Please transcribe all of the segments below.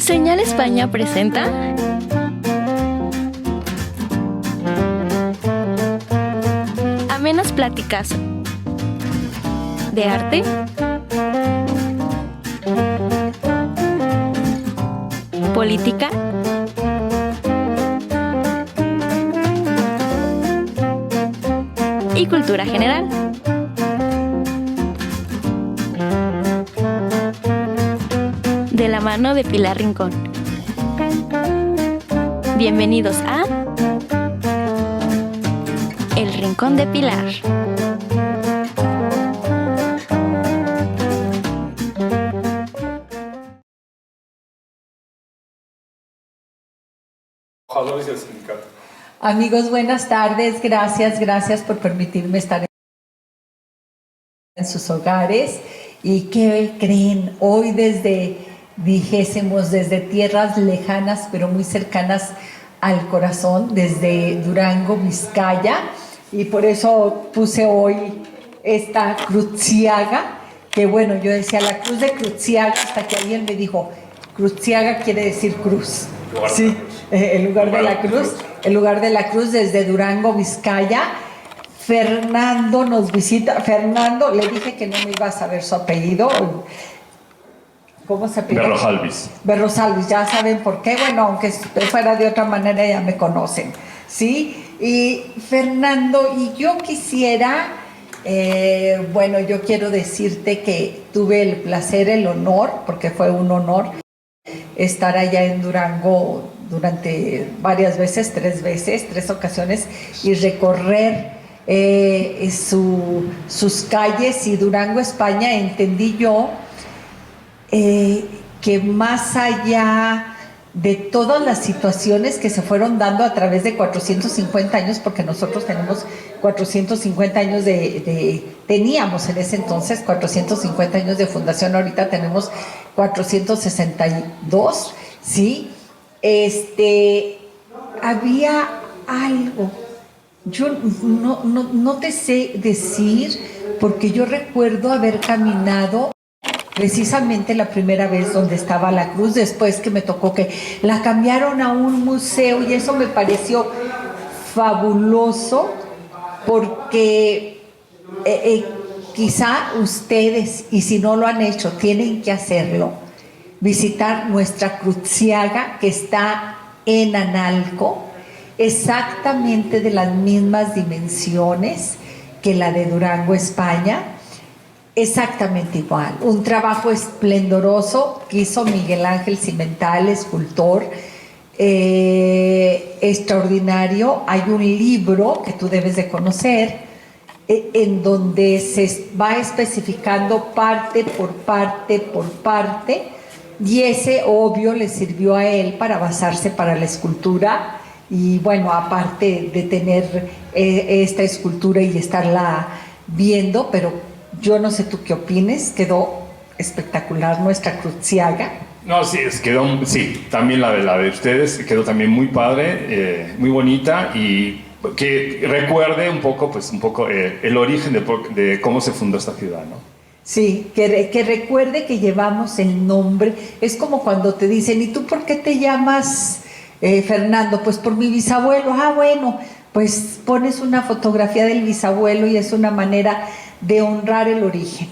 Señal España presenta amenas pláticas de arte, política y cultura general. De la mano de Pilar Rincón. Bienvenidos a El Rincón de Pilar. Amigos, buenas tardes. Gracias por permitirme estar en sus hogares. ¿Y qué creen? Hoy desde tierras lejanas, pero muy cercanas al corazón, desde Durango, Vizcaya, y por eso puse hoy esta Cruciaga, que bueno, yo decía la cruz de Cruciaga, hasta que alguien me dijo, Cruciaga quiere decir cruz. Sí, el lugar de la cruz desde Durango, Vizcaya. Fernando nos visita. Fernando, le dije que no me iba a saber su apellido. ¿Cómo se apellida? Berrojalbiz. Berrojalbiz, ya saben por qué. Bueno, aunque fuera de otra manera ya me conocen, ¿sí? Y Fernando, y yo quisiera, yo quiero decirte que tuve el placer, el honor, porque fue un honor, estar allá en Durango durante varias veces, tres ocasiones, y recorrer sus calles. Y Durango, España, entendí yo que más allá de todas las situaciones que se fueron dando a través de 450 años, porque nosotros tenemos 450 años teníamos en ese entonces 450 años de fundación, ahorita tenemos 462, ¿sí? Había algo, yo no te sé decir, porque yo recuerdo haber caminado precisamente la primera vez donde estaba la cruz, después que me tocó que la cambiaron a un museo, y eso me pareció fabuloso, porque quizá ustedes, y si no lo han hecho, tienen que hacerlo, visitar nuestra Cruciaga, que está en Analco, exactamente de las mismas dimensiones que la de Durango, España. Exactamente igual, un trabajo esplendoroso que hizo Miguel Ángel Cimental, escultor, extraordinario. Hay un libro que tú debes de conocer, en donde se va especificando parte por parte, y ese obvio le sirvió a él para basarse para la escultura. Y bueno, aparte de tener esta escultura y estarla viendo, pero yo no sé tú qué opines, quedó espectacular nuestra Cruciaga. No, sí, también la de ustedes quedó también muy padre, muy bonita, y que recuerde un poco el origen de cómo se fundó esta ciudad, ¿no? Sí, que recuerde que llevamos el nombre. Es como cuando te dicen, ¿y tú por qué te llamas Fernando? Pues por mi bisabuelo. Ah, bueno, pues pones una fotografía del bisabuelo y es una manera de honrar el origen.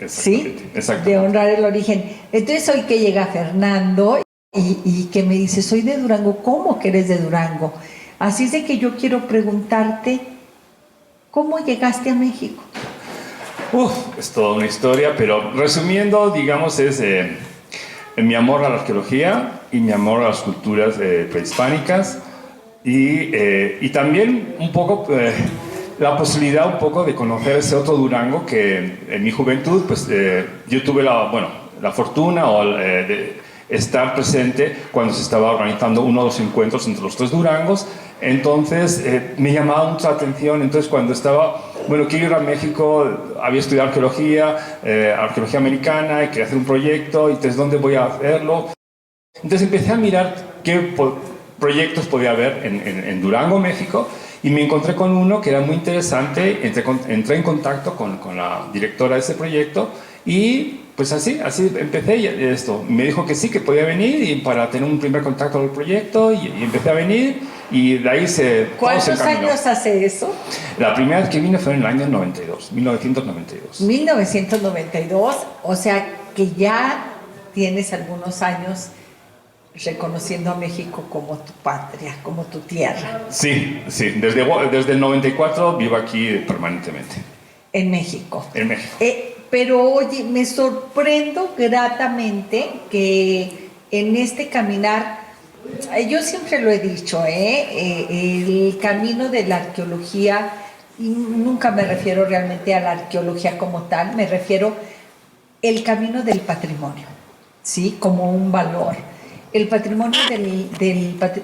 ¿Sí? Exactamente. De honrar el origen. Entonces hoy que llega Fernando y que me dice, soy de Durango. ¿Cómo que eres de Durango? Así es de que yo quiero preguntarte, ¿cómo llegaste a México? Es toda una historia, pero resumiendo, digamos, es mi amor a la arqueología y mi amor a las culturas prehispánicas, y también un poco la posibilidad un poco de conocer ese otro Durango que en mi juventud, pues yo tuve la fortuna de estar presente cuando se estaba organizando uno de los encuentros entre los tres Durangos. Entonces me llamaba mucha la atención. Entonces cuando quiero ir a México, había estudiado arqueología americana, y quería hacer un proyecto, y entonces ¿dónde voy a hacerlo? Entonces empecé a mirar qué proyectos podía haber en Durango, México, y me encontré con uno que era muy interesante. Entré en contacto con la directora de ese proyecto, y pues así empecé y esto. Me dijo que sí, que podía venir y para tener un primer contacto con el proyecto y empecé a venir y de ahí todo se ¿Cuántos encaminó. años hace eso? La primera vez que vine fue en el año 1992. 1992, o sea que ya tienes algunos años reconociendo a México como tu patria, como tu tierra. Sí, desde el 94 vivo aquí permanentemente. En México. En México. Pero oye, me sorprendo gratamente que en este caminar, yo siempre lo he dicho, el camino de la arqueología, y nunca me refiero realmente a la arqueología como tal, me refiero el camino del patrimonio, ¿sí? Como un valor. El patrimonio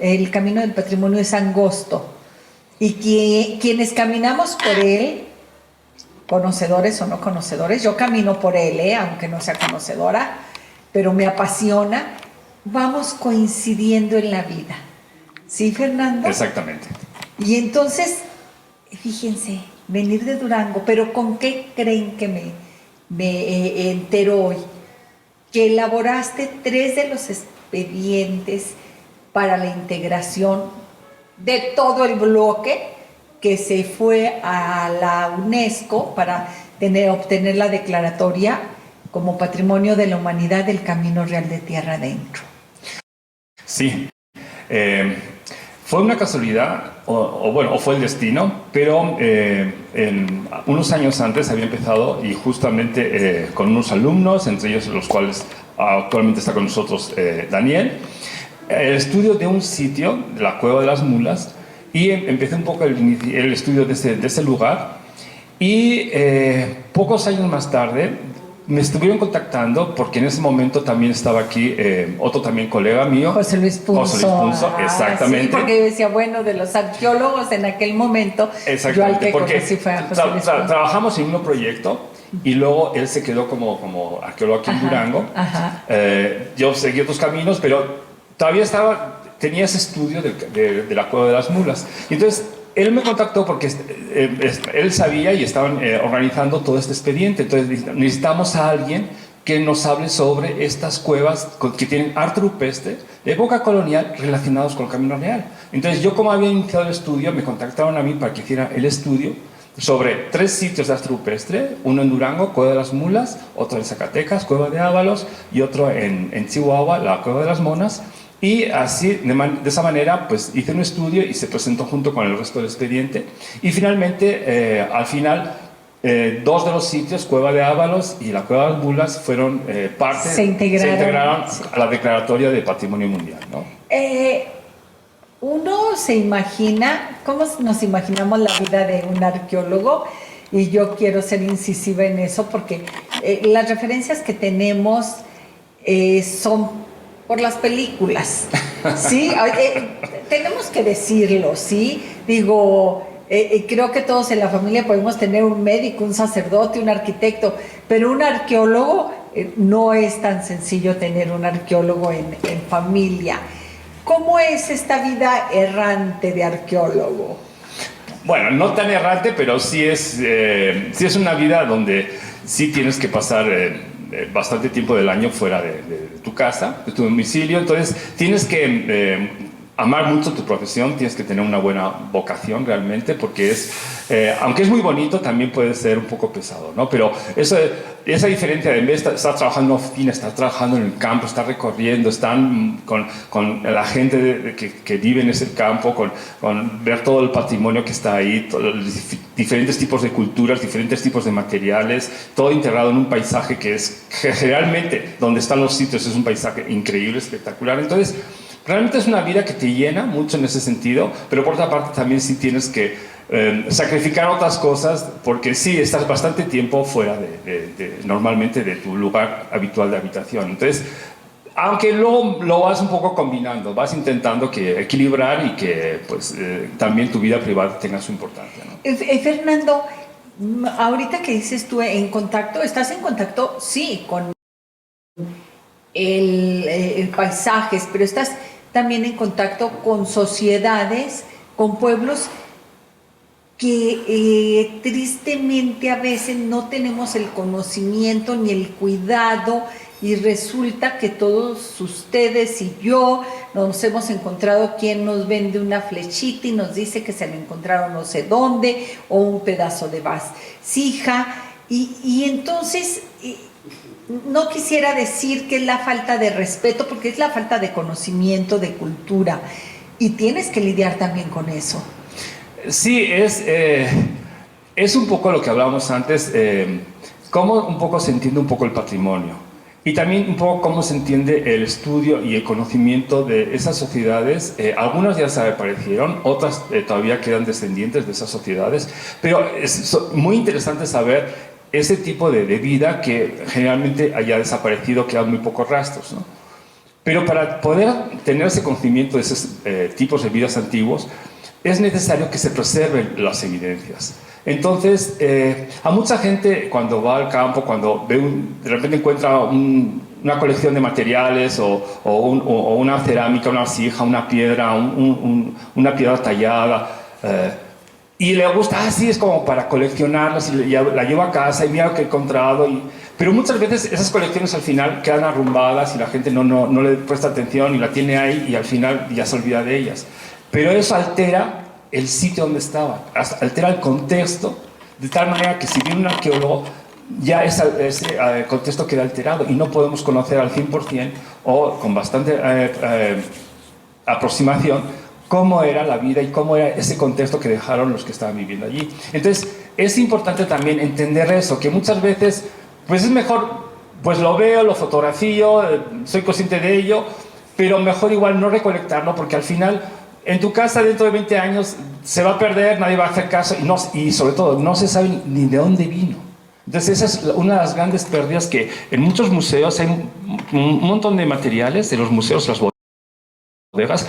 el camino del patrimonio es angosto y quienes caminamos por él, conocedores o no conocedores, yo camino por él, aunque no sea conocedora, pero me apasiona, vamos coincidiendo en la vida. ¿Sí, Fernando? Exactamente. Y entonces, fíjense, venir de Durango, pero ¿con qué creen que me entero hoy? Que elaboraste 3 de los expedientes para la integración de todo el bloque que se fue a la UNESCO para obtener la declaratoria como Patrimonio de la Humanidad del Camino Real de Tierra Adentro. Sí, fue una casualidad, o fue el destino, pero unos años antes había empezado y justamente con unos alumnos, entre ellos los cuales actualmente está con nosotros Daniel, el estudio de un sitio, de la Cueva de las Mulas, y empecé un poco el estudio de ese lugar y pocos años más tarde me estuvieron contactando porque en ese momento también estaba aquí otro también colega mío. José Luis Punzo. Exactamente. Sí, porque yo decía, bueno, de los arqueólogos en aquel momento, yo al que conocí fue a José Luis Punzo. Trabajamos en un proyecto y luego él se quedó como arqueólogo aquí en Durango. Yo seguí otros caminos, pero todavía tenía ese estudio de la Cueva de las Mulas. Y entonces él me contactó porque él sabía y estaban organizando todo este expediente. Entonces necesitamos a alguien que nos hable sobre estas cuevas que tienen arte rupestre de época colonial relacionados con el Camino Real. Entonces yo, como había iniciado el estudio, me contactaron a mí para que hiciera el estudio sobre 3 sitios de arte rupestre, uno en Durango, Cueva de las Mulas, otro en Zacatecas, Cueva de Ábalos, y otro en Chihuahua, la Cueva de las Monas. Y así, de esa manera, pues hice un estudio y se presentó junto con el resto del expediente. Y finalmente, al final, 2 de los sitios, Cueva de Ábalos y la Cueva de las Mulas, fueron se integraron sí, a la declaratoria de Patrimonio Mundial, ¿no? Uno se imagina, ¿cómo nos imaginamos la vida de un arqueólogo? Y yo quiero ser incisiva en eso porque las referencias que tenemos son por las películas, ¿sí? Tenemos que decirlo, ¿sí? Digo, creo que todos en la familia podemos tener un médico, un sacerdote, un arquitecto, pero un arqueólogo no es tan sencillo tener un arqueólogo en familia. ¿Cómo es esta vida errante de arqueólogo? Bueno, no tan errante, pero sí es una vida donde sí tienes que pasar bastante tiempo del año fuera de tu casa, de tu domicilio. Entonces tienes que amar mucho tu profesión, tienes que tener una buena vocación realmente, porque aunque es muy bonito, también puede ser un poco pesado, ¿no? Pero esa diferencia de en vez de estar trabajando en una oficina, estar trabajando en el campo, estar recorriendo, están con la gente que vive en ese campo, con ver todo el patrimonio que está ahí, todos los diferentes tipos de culturas, diferentes tipos de materiales, todo integrado en un paisaje que generalmente donde están los sitios es un paisaje increíble, espectacular. Entonces, realmente es una vida que te llena mucho en ese sentido, pero por otra parte también sí tienes que sacrificar otras cosas, porque sí estás bastante tiempo fuera normalmente de tu lugar habitual de habitación. Entonces, aunque luego lo vas un poco combinando, vas intentando equilibrar y que pues, también tu vida privada tenga su importancia, ¿no? Fernando, ahorita que dices tú en contacto, ¿estás en contacto? Sí, con el paisajes, pero estás también en contacto con sociedades, con pueblos que tristemente a veces no tenemos el conocimiento ni el cuidado, y resulta que todos ustedes y yo nos hemos encontrado quien nos vende una flechita y nos dice que se lo encontraron no sé dónde, o un pedazo de vasija, y entonces no quisiera decir que es la falta de respeto, porque es la falta de conocimiento, de cultura, y tienes que lidiar también con eso. Sí, es un poco lo que hablábamos antes, cómo un poco se entiende un poco el patrimonio. Y también un poco cómo se entiende el estudio y el conocimiento de esas sociedades. Algunas ya desaparecieron, otras todavía quedan descendientes de esas sociedades, pero es muy interesante saber ese tipo de vida que generalmente haya desaparecido, quedan muy pocos rastros, ¿no? Pero para poder tener ese conocimiento de esos tipos de vidas antiguos, es necesario que se preserven las evidencias. Entonces, a mucha gente cuando va al campo, cuando ve de repente encuentra una colección de materiales o una cerámica, una vasija, una piedra, una piedra tallada, y le gusta, sí, es como para coleccionarlas, y la lleva a casa y mira lo que he encontrado. Pero muchas veces esas colecciones al final quedan arrumbadas y la gente no le presta atención y la tiene ahí y al final ya se olvida de ellas. Pero eso altera el sitio donde estaba, altera el contexto, de tal manera que si viene un arqueólogo, ya ese contexto queda alterado y no podemos conocer al 100% o con bastante aproximación cómo era la vida y cómo era ese contexto que dejaron los que estaban viviendo allí. Entonces, es importante también entender eso, que muchas veces, pues es mejor, pues lo veo, lo fotografío, soy consciente de ello, pero mejor igual no recolectarlo, porque al final en tu casa dentro de 20 años se va a perder, nadie va a hacer caso y sobre todo no se sabe ni de dónde vino. Entonces esa es una de las grandes pérdidas, que en muchos museos hay un montón de materiales de los museos, las bodegas,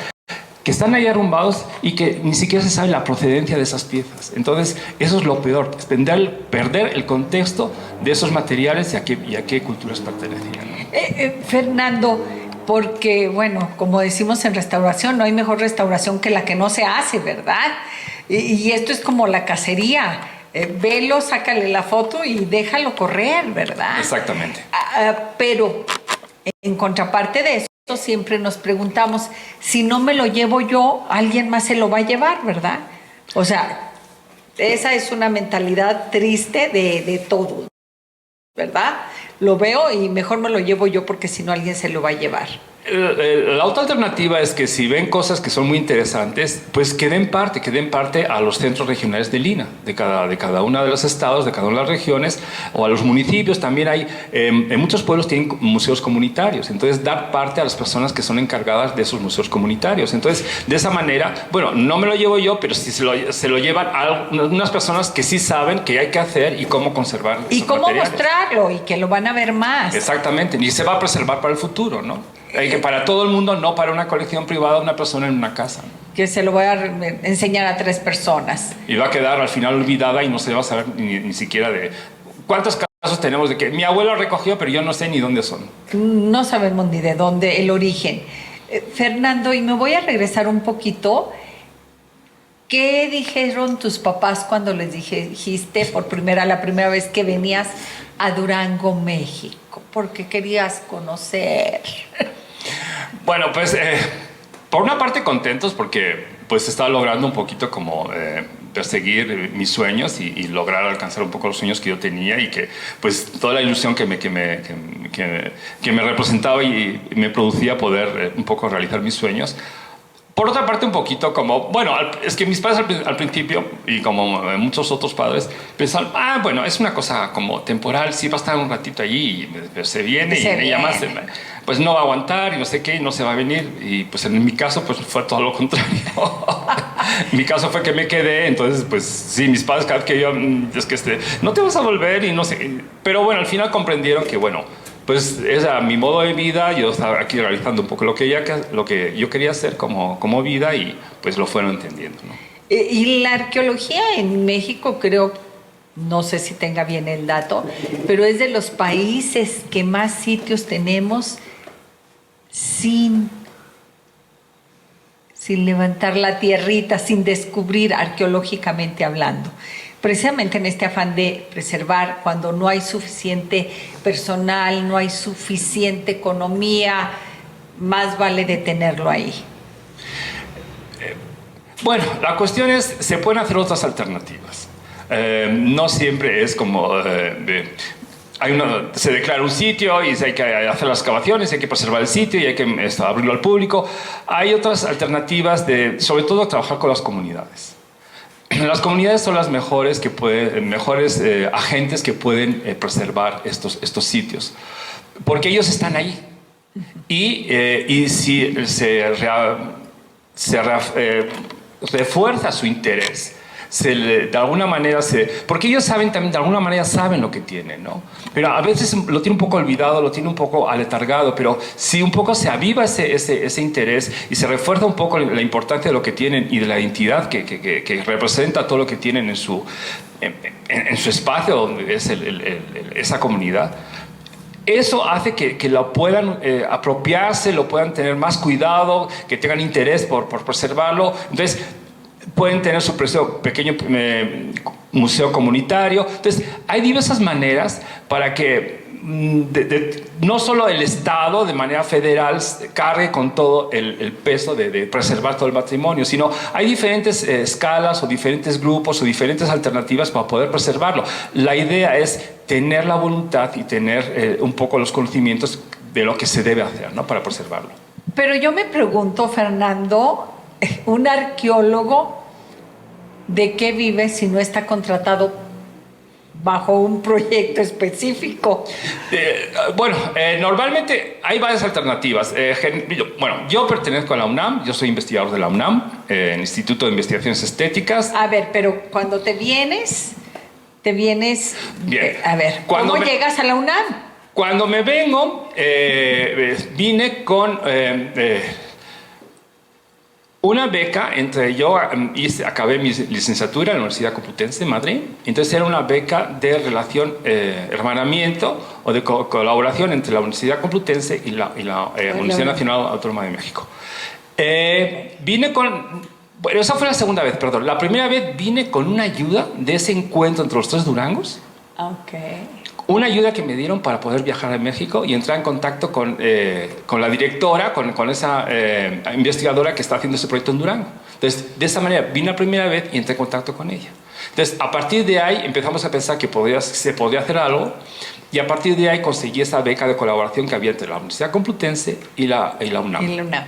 que están ahí arrumbados y que ni siquiera se sabe la procedencia de esas piezas. Entonces eso es lo peor, es perder el contexto de esos materiales y a qué culturas pertenecían. Fernando, porque, bueno, como decimos en restauración, no hay mejor restauración que la que no se hace, ¿verdad? Y esto es como la cacería. Velo, sácale la foto y déjalo correr, ¿verdad? Exactamente. Pero, en contraparte de eso, siempre nos preguntamos, si no me lo llevo yo, alguien más se lo va a llevar, ¿verdad? O sea, esa es una mentalidad triste de todos, ¿verdad? Lo veo y mejor me lo llevo yo porque si no alguien se lo va a llevar. La otra alternativa es que si ven cosas que son muy interesantes, pues que den parte a los centros regionales del INAH, de cada uno de los estados, de cada una de las regiones, o a los municipios. También hay, en muchos pueblos tienen museos comunitarios, entonces dar parte a las personas que son encargadas de esos museos comunitarios. Entonces, de esa manera, bueno, no me lo llevo yo, pero si se lo llevan a unas personas que sí saben qué hay que hacer y cómo conservar esos y cómo materiales. Mostrarlo, y que lo van a ver más. Exactamente, y se va a preservar para el futuro, ¿no? Hay que para todo el mundo, no para una colección privada de una persona en una casa, ¿no? Que se lo voy a enseñar a 3 personas. Y va a quedar al final olvidada y no se va a saber ni siquiera de... ¿Cuántos casos tenemos de que mi abuelo recogió, pero yo no sé ni dónde son? No sabemos ni de dónde, el origen. Fernando, y me voy a regresar un poquito. ¿Qué dijeron tus papás cuando les dijiste la primera vez que venías a Durango, México? Porque querías conocer. Bueno, pues por una parte contentos porque pues estaba logrando un poquito como perseguir mis sueños y lograr alcanzar un poco los sueños que yo tenía, y que pues toda la ilusión que me representaba y me producía poder un poco realizar mis sueños. Por otra parte, un poquito como... Bueno, es que mis padres al principio, y como muchos otros padres, pensaban, bueno, es una cosa como temporal, sí va a estar un ratito allí y se viene y ella más pues no va a aguantar y no sé qué, y no se va a venir. Y pues en mi caso pues fue todo lo contrario. Mi caso fue que me quedé, entonces pues sí, mis padres cada vez que yo, es que no te vas a volver y no sé. Pero bueno, al final comprendieron que bueno, pues es a mi modo de vida, yo estaba aquí realizando un poco lo que yo quería hacer como vida, y pues lo fueron entendiendo, ¿no? Y la arqueología en México, creo, no sé si tenga bien el dato, pero es de los países que más sitios tenemos sin sin levantar la tierrita, sin descubrir arqueológicamente hablando. Precisamente en este afán de preservar, cuando no hay suficiente personal, no hay suficiente economía, más vale detenerlo ahí. Bueno, la cuestión es, se pueden hacer otras alternativas. No siempre es como... se declara un sitio y hay que hacer las excavaciones, hay que preservar el sitio y hay que abrirlo al público. Hay otras alternativas de, sobre todo, trabajar con las comunidades. Las comunidades son las mejores agentes que pueden preservar estos sitios, porque ellos están ahí. Y si refuerza su interés, de alguna manera porque ellos saben también, de alguna manera saben lo que tienen, ¿no? Pero a veces lo tiene un poco olvidado, lo tiene un poco aletargado, pero si un poco se aviva ese interés y se refuerza un poco la importancia de lo que tienen y de la identidad que representa todo lo que tienen en su espacio, donde es esa comunidad, eso hace que lo puedan apropiarse, lo puedan tener más cuidado, que tengan interés por preservarlo. Entonces, pueden tener su propio pequeño museo comunitario. Entonces, hay diversas maneras para que no solo el Estado de manera federal cargue con todo el peso de preservar todo el patrimonio, sino hay diferentes escalas o diferentes grupos o diferentes alternativas para poder preservarlo. La idea es tener la voluntad y tener un poco los conocimientos de lo que se debe hacer, ¿no?, para preservarlo. Pero yo me pregunto, Fernando, un arqueólogo, ¿de qué vive si no está contratado bajo un proyecto específico? Normalmente hay varias alternativas. Yo pertenezco a la UNAM, yo soy investigador de la UNAM, en el Instituto de Investigaciones Estéticas. A ver, pero cuando te vienes... Bien. A ver, ¿cómo llegas a la UNAM? Cuando me vengo, vine con... una beca, acabé mi licenciatura en la Universidad Complutense de Madrid. Entonces era una beca de relación, hermanamiento o de colaboración entre la Universidad Complutense y la Universidad Nacional Autónoma de México. Bueno, esa fue la segunda vez, perdón. La primera vez vine con una ayuda de ese encuentro entre los tres Durangos. Okay. Una ayuda que me dieron para poder viajar a México y entrar en contacto con la directora, con esa investigadora que está haciendo ese proyecto en Durango. Entonces, de esa manera vine la primera vez y entré en contacto con ella. Entonces, a partir de ahí empezamos a pensar que se podía hacer algo, y a partir de ahí conseguí esa beca de colaboración que había entre la Universidad Complutense y la UNAM. Y la UNAM.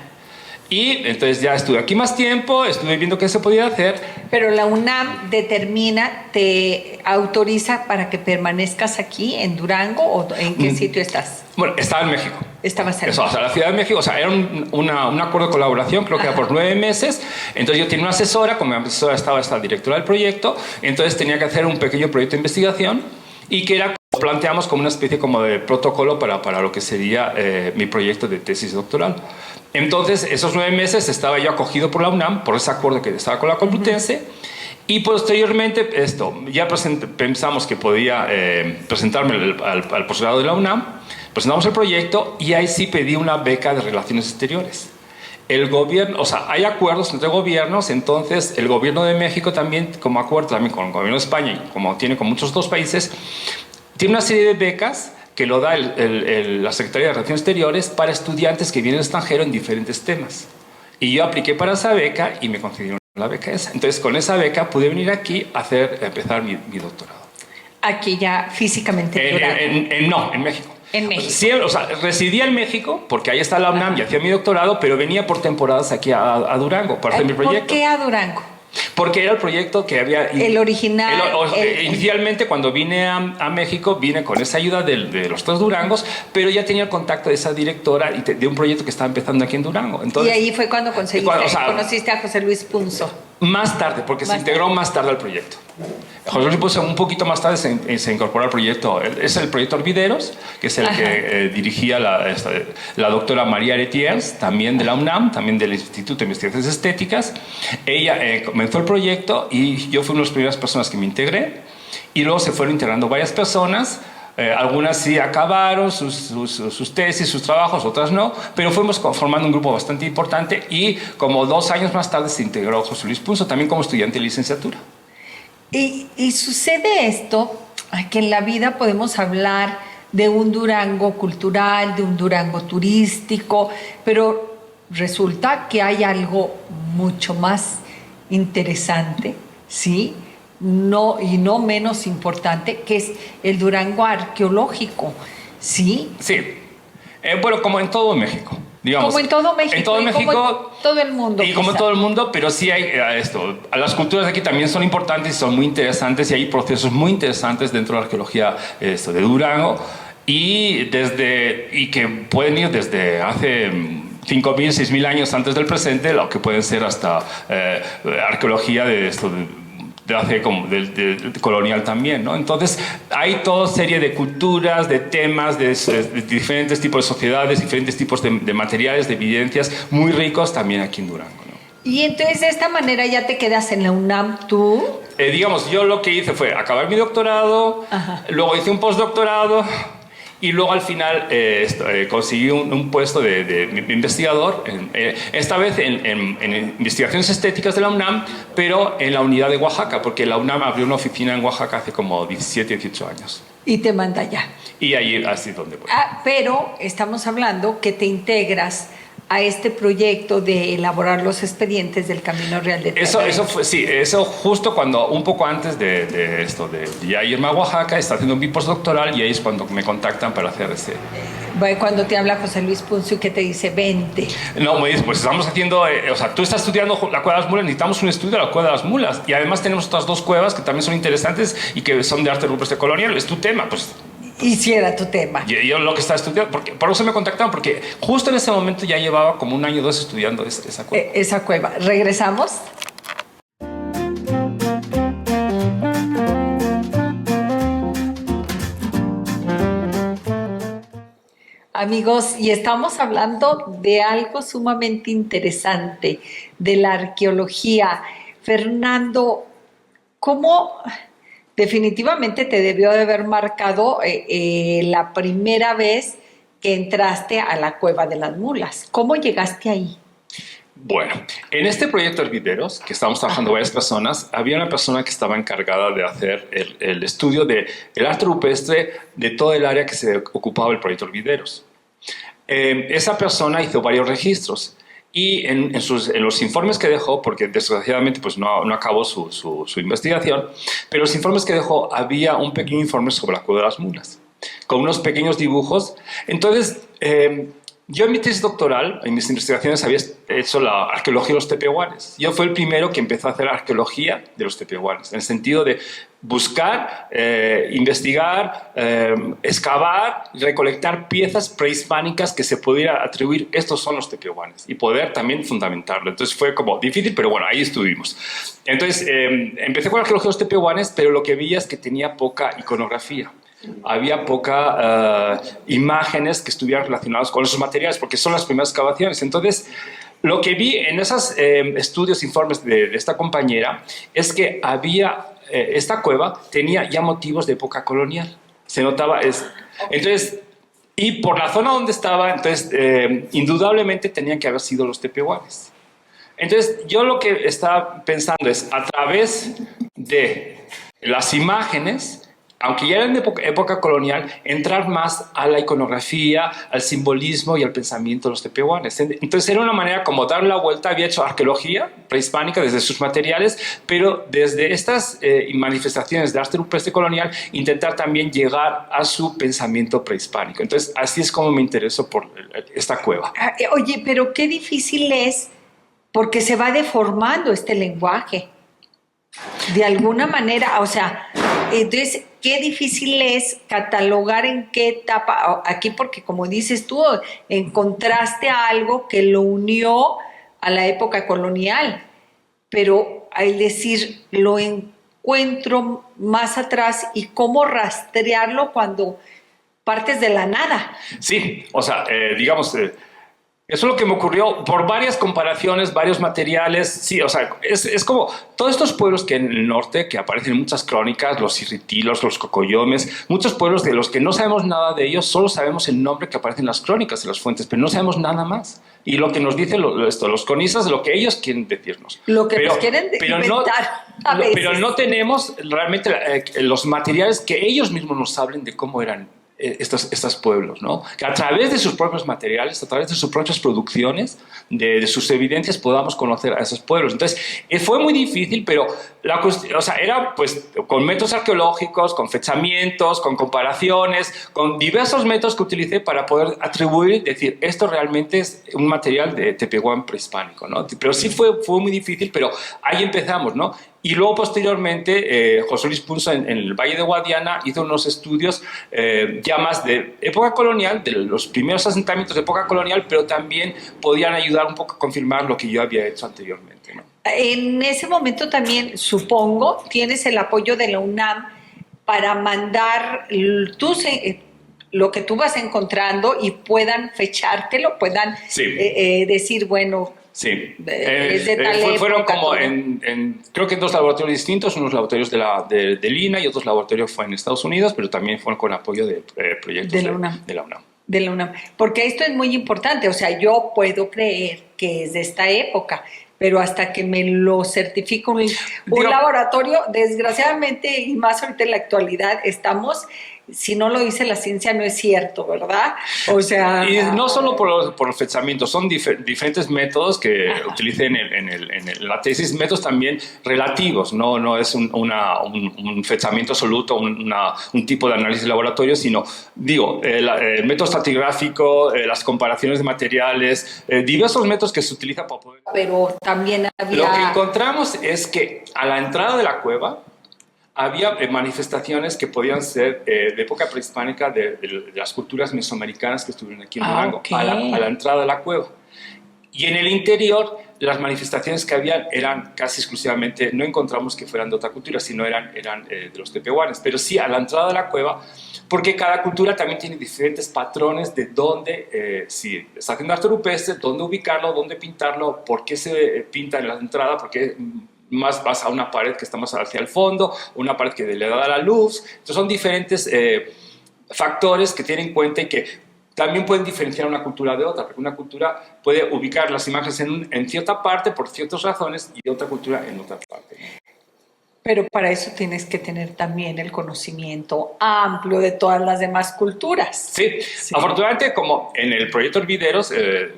Y entonces ya estuve aquí más tiempo, estuve viendo qué se podía hacer. Pero la UNAM te autoriza para que permanezcas aquí en Durango, ¿o en qué sitio estás? Bueno, estaba en México. Estabas en México. O sea, la Ciudad de México, o sea, era un acuerdo de colaboración, creo que era por 9 meses. Entonces yo tenía una asesora, como mi asesora estaba esta directora del proyecto, entonces tenía que hacer un pequeño proyecto de investigación y que planteamos como una especie como de protocolo para lo que sería mi proyecto de tesis doctoral. Entonces, esos 9 meses estaba yo acogido por la UNAM, por ese acuerdo que estaba con la Complutense, y posteriormente ya pensamos que podía presentarme al posgrado de la UNAM, presentamos el proyecto y ahí sí pedí una beca de Relaciones Exteriores. El gobierno, o sea, hay acuerdos entre gobiernos, entonces el gobierno de México también, como acuerdo también con el gobierno de España, y como tiene con muchos otros países, tiene una serie de becas que lo da la Secretaría de Relaciones Exteriores para estudiantes que vienen del extranjero en diferentes temas. Y yo apliqué para esa beca y me concedieron la beca esa. Entonces, con esa beca pude venir aquí a empezar mi doctorado. Aquí ya físicamente. No, en México. En México. Sí, o sea, residía en México porque ahí está la UNAM y hacía mi doctorado, pero venía por temporadas aquí a Durango para hacer mi proyecto. ¿Por qué a Durango? Porque era el proyecto que había... El original. Inicialmente, cuando vine a México, vine con esa ayuda de los tres Durangos, pero ya tenía el contacto de esa directora y de un proyecto que estaba empezando aquí en Durango. Entonces, y ahí fue cuando conociste a José Luis Punzo. Más tarde, porque se integró más tarde al proyecto. José Luis Punzo un poquito más tarde se incorporó al proyecto. Es el proyecto Hervideros, que es el que dirigía la doctora María Aretiers, también de la UNAM, también del Instituto de Investigaciones Estéticas. Ella comenzó el proyecto y yo fui una de las primeras personas que me integré. Y luego se fueron integrando varias personas Algunas sí acabaron sus tesis, sus trabajos, otras no, pero fuimos formando un grupo bastante importante y como 2 años más tarde se integró José Luis Punzo también como estudiante de licenciatura. Y sucede esto, que en la vida podemos hablar de un Durango cultural, de un Durango turístico, pero resulta que hay algo mucho más interesante, ¿sí? No, y no menos importante, que es el Durango arqueológico, ¿sí? Sí, bueno, como en todo México. Digamos, como en todo México. En todo México. Como en todo el mundo. Y como en todo el mundo, pero sí hay esto. Las culturas de aquí también son importantes y son muy interesantes y hay procesos muy interesantes dentro de la arqueología de Durango y que pueden ir desde hace 5.000, 6.000 años antes del presente, lo que pueden ser hasta arqueología de hace como de colonial también, ¿no? Entonces hay toda serie de culturas, de temas, de diferentes tipos de sociedades, diferentes tipos de materiales, de evidencias muy ricos también aquí en Durango, ¿no? Y entonces de esta manera ya te quedas en la UNAM tú. Digamos, yo lo que hice fue acabar mi doctorado, luego hice un postdoctorado y luego al final conseguí un puesto de investigador, esta vez en investigaciones estéticas de la UNAM, pero en la unidad de Oaxaca, porque la UNAM abrió una oficina en Oaxaca hace como 17, 18 años. Y te manda allá. Y ahí así donde voy. Pero estamos hablando que te integras a este proyecto de elaborar los expedientes del Camino Real de Tierra. Eso fue, sí, eso justo cuando, un poco antes de ya irme a Oaxaca, está haciendo mi postdoctoral y ahí es cuando me contactan para hacer ese. Cuando te habla José Luis Punzo y que te dice, vente. No, me dice, pues estamos haciendo, o sea, tú estás estudiando la Cueva de las Mulas, necesitamos un estudio de la Cueva de las Mulas. Y además tenemos otras 2 cuevas que también son interesantes y que son de arte rupestre colonial. Es tu tema, pues. Hiciera tu tema. Yo lo que estaba estudiando, por eso me contactaron, porque justo en ese momento ya llevaba como 1 año o 2 estudiando esa cueva. Esa cueva. ¿Regresamos? Amigos, y estamos hablando de algo sumamente interesante, de la arqueología. Fernando, ¿cómo definitivamente te debió de haber marcado la primera vez que entraste a la Cueva de las Mulas? ¿Cómo llegaste ahí? Bueno, en este proyecto Hervideros, que estábamos trabajando varias personas, había una persona que estaba encargada de hacer el estudio del arte rupestre de todo el área que se ocupaba del proyecto Hervideros. Esa persona hizo varios registros y en los informes que dejó, porque desgraciadamente pues no acabó su investigación, pero los informes que dejó había un pequeño informe sobre la Cueva de las Mulas, con unos pequeños dibujos. Entonces, yo en mi tesis doctoral, en mis investigaciones, había hecho la arqueología de los tepehuanes. Yo fui el primero que empezó a hacer arqueología de los tepehuanes, en el sentido de buscar, investigar, excavar, recolectar piezas prehispánicas que se pudiera atribuir, estos son los tepehuanes, y poder también fundamentarlo. Entonces fue como difícil, pero bueno, ahí estuvimos. Entonces empecé con la arqueología de los tepehuanes, pero lo que veía es que tenía poca iconografía. Había poca imágenes que estuvieran relacionadas con esos materiales, porque son las primeras excavaciones. Entonces, lo que vi en esos estudios, informes de esta compañera, es que esta cueva tenía ya motivos de época colonial. Se notaba eso. Entonces, y por la zona donde estaba, entonces, indudablemente tenían que haber sido los tepehuanes. Entonces, yo lo que estaba pensando es, a través de las imágenes, aunque ya eran de época colonial, entrar más a la iconografía, al simbolismo y al pensamiento de los tepehuanes. Entonces era una manera como dar la vuelta. Había hecho arqueología prehispánica desde sus materiales, pero desde estas manifestaciones de arte rupestre colonial, intentar también llegar a su pensamiento prehispánico. Entonces así es como me intereso por esta cueva. Oye, pero qué difícil es, porque se va deformando este lenguaje. De alguna manera, o sea, entonces, qué difícil es catalogar en qué etapa, aquí porque como dices tú, encontraste algo que lo unió a la época colonial, pero al decir, lo encuentro más atrás y cómo rastrearlo cuando partes de la nada. Sí, o sea, digamos... Eso es lo que me ocurrió por varias comparaciones, varios materiales. Sí, o sea, es como todos estos pueblos que en el norte, que aparecen en muchas crónicas, los Irritilos, los Cocoyomes, muchos pueblos de los que no sabemos nada de ellos, solo sabemos el nombre que aparece en las crónicas, en las fuentes, pero no sabemos nada más. Y lo que nos dicen los cronistas, lo que ellos quieren decirnos. Lo que nos quieren inventar a veces. Pero no tenemos realmente los materiales que ellos mismos nos hablen de cómo eran estos pueblos, ¿no? Que a través de sus propios materiales, a través de sus propias producciones, de sus evidencias, podamos conocer a esos pueblos. Entonces, fue muy difícil, pero o sea, era pues con métodos arqueológicos, con fechamientos, con comparaciones, con diversos métodos que utilicé para poder atribuir, decir, esto realmente es un material de Tepehuán prehispánico, ¿no? Pero sí fue muy difícil, pero ahí empezamos, ¿no? Y luego, posteriormente, José Luis Punzo en el Valle de Guadiana hizo unos estudios ya más de época colonial, de los primeros asentamientos de época colonial, pero también podían ayudar un poco a confirmar lo que yo había hecho anteriormente, ¿no? En ese momento también, supongo, tienes el apoyo de la UNAM para mandar lo que tú vas encontrando y puedan fechártelo, puedan decir, bueno... Sí, es de tal fueron época, como creo que en 2 laboratorios distintos, unos laboratorios de Lina y otros laboratorios fue en Estados Unidos, pero también fueron con apoyo de proyectos de la UNAM. De la UNAM. Porque esto es muy importante, o sea, yo puedo creer que es de esta época, pero hasta que me lo certifica un laboratorio, desgraciadamente, y más ahorita en la actualidad, si no lo dice la ciencia, no es cierto, ¿verdad? O sea... Y no solo por los fechamientos, son diferentes métodos que utilicé en la tesis, métodos también relativos, no es un fechamiento absoluto, un tipo de análisis de laboratorio, sino, el método estratigráfico, las comparaciones de materiales, diversos métodos que se utilizan para poder... Pero también había... Lo que encontramos es que a la entrada de la cueva había manifestaciones que podían ser de época prehispánica de las culturas mesoamericanas que estuvieron aquí en Durango, okay, a la entrada de la cueva. Y en el interior, las manifestaciones que habían eran casi exclusivamente, no encontramos que fueran de otra cultura, sino eran de los tepehuanes, pero sí a la entrada de la cueva, porque cada cultura también tiene diferentes patrones de dónde, si está haciendo arte rupestre, dónde ubicarlo, dónde pintarlo, por qué se pinta en la entrada, por qué más vas a una pared que está más hacia el fondo, una pared que le da la luz. Entonces son diferentes factores que tienen en cuenta y que también pueden diferenciar una cultura de otra, porque una cultura puede ubicar las imágenes en cierta parte por ciertas razones y otra cultura en otra parte. Pero para eso tienes que tener también el conocimiento amplio de todas las demás culturas. Sí. Afortunadamente, como en el proyecto Hervideros,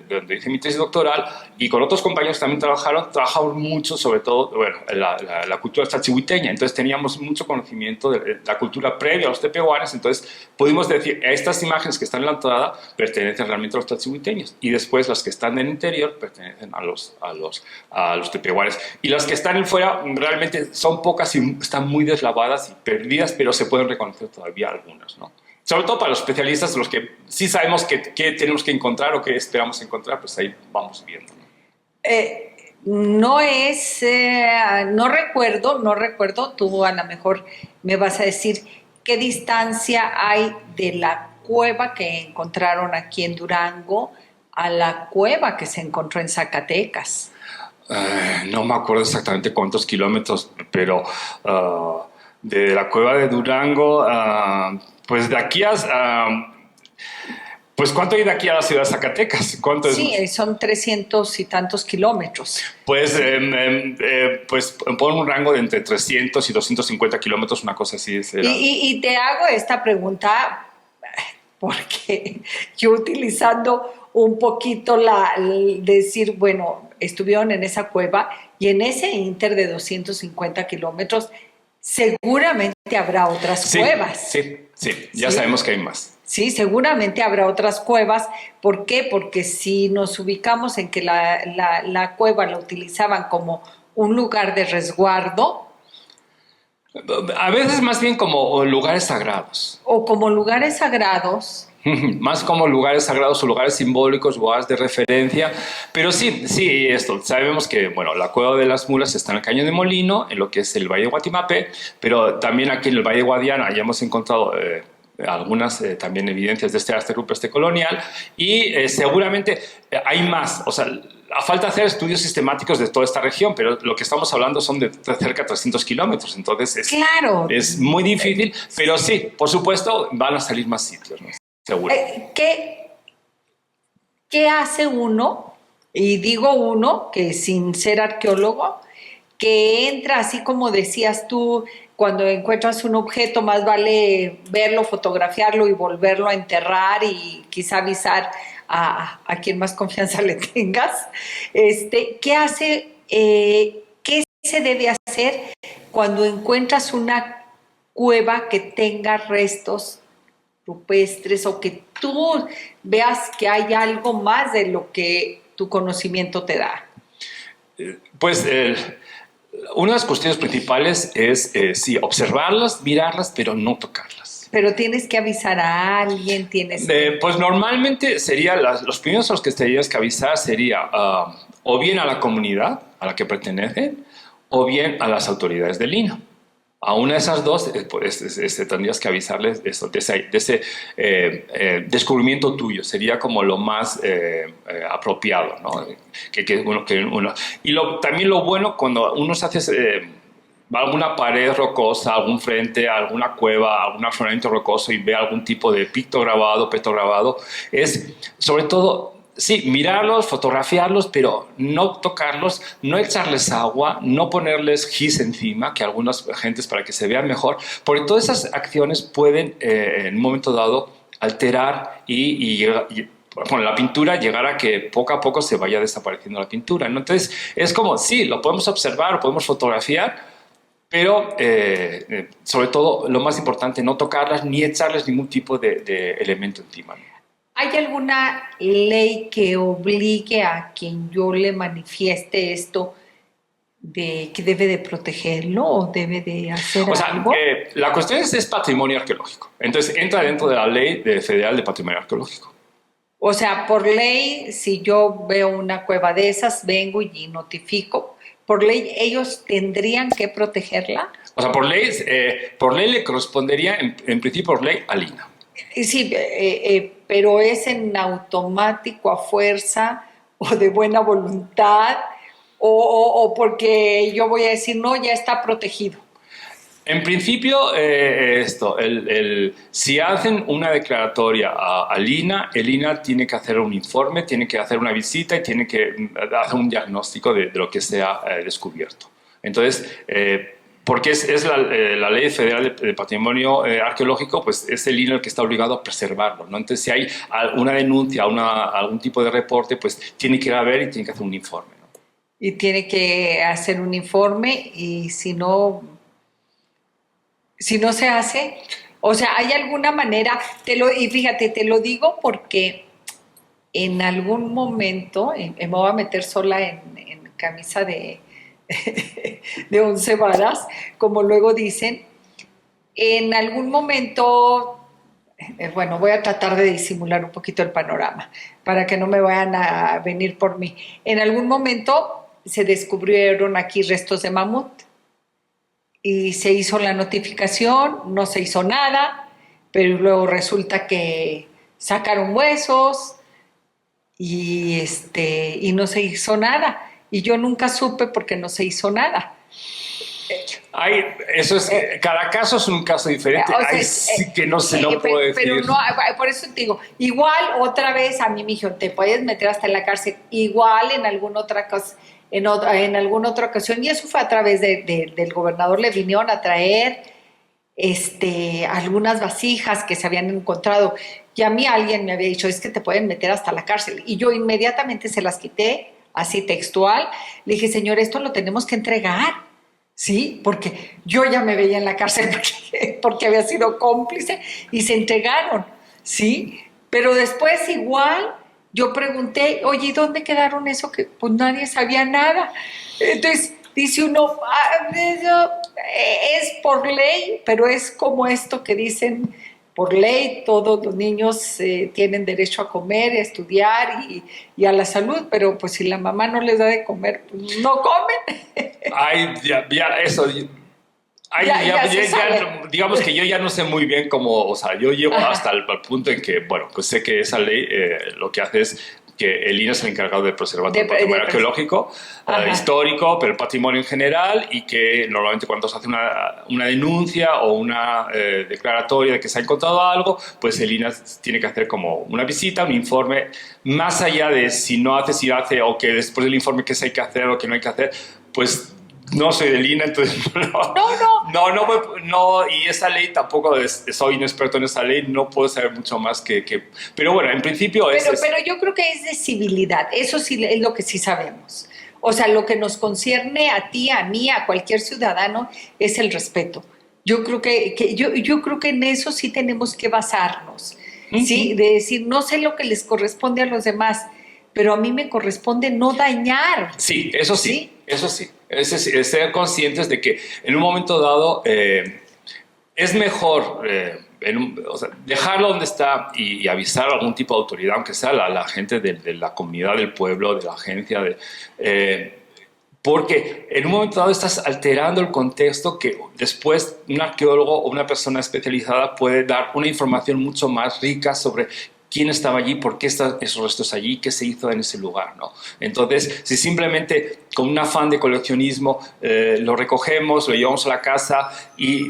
donde hice mi tesis doctoral, y con otros compañeros también trabajamos mucho, sobre todo, la cultura tlachihuiteña. Entonces teníamos mucho conocimiento de la cultura previa a los tepehuanes, entonces pudimos decir, estas imágenes que están en la entrada pertenecen realmente a los tlachihuiteños, y después las que están en el interior pertenecen a los tepehuanes. Y las que están en fuera realmente son pocas y están muy deslavadas y perdidas, pero se pueden reconocer todavía algunas, ¿no? Sobre todo para los especialistas, los que sí sabemos qué tenemos que encontrar o qué esperamos encontrar, pues ahí vamos viendo, ¿no? No recuerdo, tú a lo mejor me vas a decir qué distancia hay de la cueva que encontraron aquí en Durango a la cueva que se encontró en Zacatecas. No me acuerdo exactamente cuántos kilómetros, pero de la cueva de Durango, pues de aquí pues ¿cuánto hay de aquí a la ciudad de Zacatecas? ¿Cuánto sí, son 300 y tantos kilómetros. Pues, pues pon un rango de entre 300 y 250 kilómetros, una cosa así. Y te hago esta pregunta porque yo utilizando un poquito decir, bueno, estuvieron en esa cueva y en ese inter de 250 kilómetros seguramente habrá otras cuevas. Sí, ya sabemos que hay más. Sí, seguramente habrá otras cuevas. ¿Por qué? Porque si nos ubicamos en que la cueva la utilizaban como un lugar de resguardo. A veces más bien como lugares sagrados. O como lugares sagrados. Más como lugares sagrados o lugares simbólicos, lugares de referencia. Pero sí, esto. Sabemos que, bueno, la Cueva de las Mulas está en el Cañón de Molino, en lo que es el Valle de Guatimapé, pero también aquí en el Valle de Guadiana ya hemos encontrado algunas también evidencias de este arte rupestre colonial, y seguramente hay más. O sea, a falta hacer estudios sistemáticos de toda esta región, pero lo que estamos hablando son de cerca de 300 kilómetros, entonces Claro. es muy difícil, pero sí, por supuesto, van a salir más sitios, ¿no? Seguro. ¿Qué hace uno? Y digo uno, que sin ser arqueólogo, que entra así como decías tú, cuando encuentras un objeto, más vale verlo, fotografiarlo y volverlo a enterrar y quizá avisar a quien más confianza le tengas. ¿Qué hace, qué se debe hacer cuando encuentras una cueva que tenga restos rupestres o que tú veas que hay algo más de lo que tu conocimiento te da? Pues una de las cuestiones principales es, sí, observarlas, mirarlas, pero no tocarlas. Pero tienes que avisar a alguien, Pues normalmente sería, los primeros a los que tendrías que avisar sería o bien a la comunidad a la que pertenecen o bien a las autoridades del INAH. A una de esas dos tendrías que avisarles de ese descubrimiento tuyo. Sería como lo más apropiado, ¿no? Y también lo bueno cuando uno se hace alguna pared rocosa, algún frente, alguna cueva, algún afloramiento rocoso y ve algún tipo de pictograbado, petrograbado, es sobre todo... Sí, mirarlos, fotografiarlos, pero no tocarlos, no echarles agua, no ponerles gis encima, que algunas gentes para que se vean mejor, porque todas esas acciones pueden en un momento dado alterar y con la pintura llegar a que poco a poco se vaya desapareciendo la pintura, ¿no? Entonces es como, sí, lo podemos observar, lo podemos fotografiar, pero sobre todo lo más importante, no tocarlas ni echarles ningún tipo de elemento encima, ¿no? ¿Hay alguna ley que obligue a quien yo le manifieste esto de que debe de protegerlo o debe de hacer algo? La cuestión es patrimonio arqueológico. Entonces entra dentro de la ley federal de patrimonio arqueológico. O sea, por ley, si yo veo una cueva de esas, vengo y notifico. Por ley, ellos tendrían que protegerla. O sea, por ley le correspondería, en principio por ley, al INAH. Sí, pero es en automático, a fuerza o de buena voluntad o porque yo voy a decir, no, ya está protegido. En principio, si hacen una declaratoria al INAH, el INAH tiene que hacer un informe, tiene que hacer una visita y tiene que hacer un diagnóstico de lo que se ha descubierto. Entonces, porque es la ley federal de patrimonio arqueológico, pues es el INAH el que está obligado a preservarlo, ¿no? Entonces, si hay una denuncia, algún tipo de reporte, pues tiene que ir a ver y tiene que hacer un informe, ¿no? Y tiene que hacer un informe y si no se hace, o sea, hay alguna manera, y fíjate, te lo digo porque en algún momento, me voy a meter sola en camisa de 11 varas, como luego dicen, en algún momento, bueno, voy a tratar de disimular un poquito el panorama para que no me vayan a venir por mí. En algún momento se descubrieron aquí restos de mamut y se hizo la notificación, no se hizo nada, pero luego resulta que sacaron huesos y no se hizo nada. Y yo nunca supe porque no se hizo nada. Cada caso es un caso diferente. Sí que no puedo decir. Pero no, por eso te digo, igual otra vez a mí me dijeron, te puedes meter hasta en la cárcel, igual en alguna otra cosa, en alguna otra ocasión, y eso fue a través del gobernador, le vinieron a traer algunas vasijas que se habían encontrado, y a mí alguien me había dicho, es que te pueden meter hasta la cárcel, y yo inmediatamente se las quité, así textual, le dije, señor, esto lo tenemos que entregar, ¿sí? Porque yo ya me veía en la cárcel porque había sido cómplice, y se entregaron, ¿sí? Pero después igual yo pregunté, oye, ¿y dónde quedaron eso? Que pues nadie sabía nada. Entonces dice uno, es por ley, pero es como esto que dicen, por ley todos los niños tienen derecho a comer, a estudiar y a la salud, pero pues si la mamá no les da de comer, pues no comen. Ay, ya, eso. Ay, digamos que yo ya no sé muy bien cómo, o sea, yo llego hasta el punto en que, bueno, pues sé que esa ley lo que hace es que el INE es el encargado de preservar todo el patrimonio arqueológico, histórico, pero el patrimonio en general, y que normalmente cuando se hace una denuncia o una declaratoria de que se ha encontrado algo, pues el INE tiene que hacer como una visita, un informe, más allá de si no hace, si hace, o que después del informe que se hay que hacer o que no hay que hacer, pues no soy del INE, entonces no, y esa ley tampoco soy inexperto en esa ley, no puedo saber mucho más pero bueno, en principio pero yo creo que es de civilidad, eso sí es lo que sí sabemos. O sea, lo que nos concierne a ti, a mí, a cualquier ciudadano es el respeto. Yo creo yo creo que en eso sí tenemos que basarnos, ¿sí? De decir, no sé lo que les corresponde a los demás, pero a mí me corresponde no dañar. Sí, eso sí, eso sí. Es ser conscientes de que en un momento dado es mejor o sea, dejarlo donde está y avisar a algún tipo de autoridad, aunque sea la gente de la comunidad, del pueblo, de la agencia, porque en un momento dado estás alterando el contexto que después un arqueólogo o una persona especializada puede dar una información mucho más rica sobre quién estaba allí, por qué están esos restos allí, qué se hizo en ese lugar, ¿no? Entonces, si simplemente con un afán de coleccionismo lo recogemos, lo llevamos a la casa y...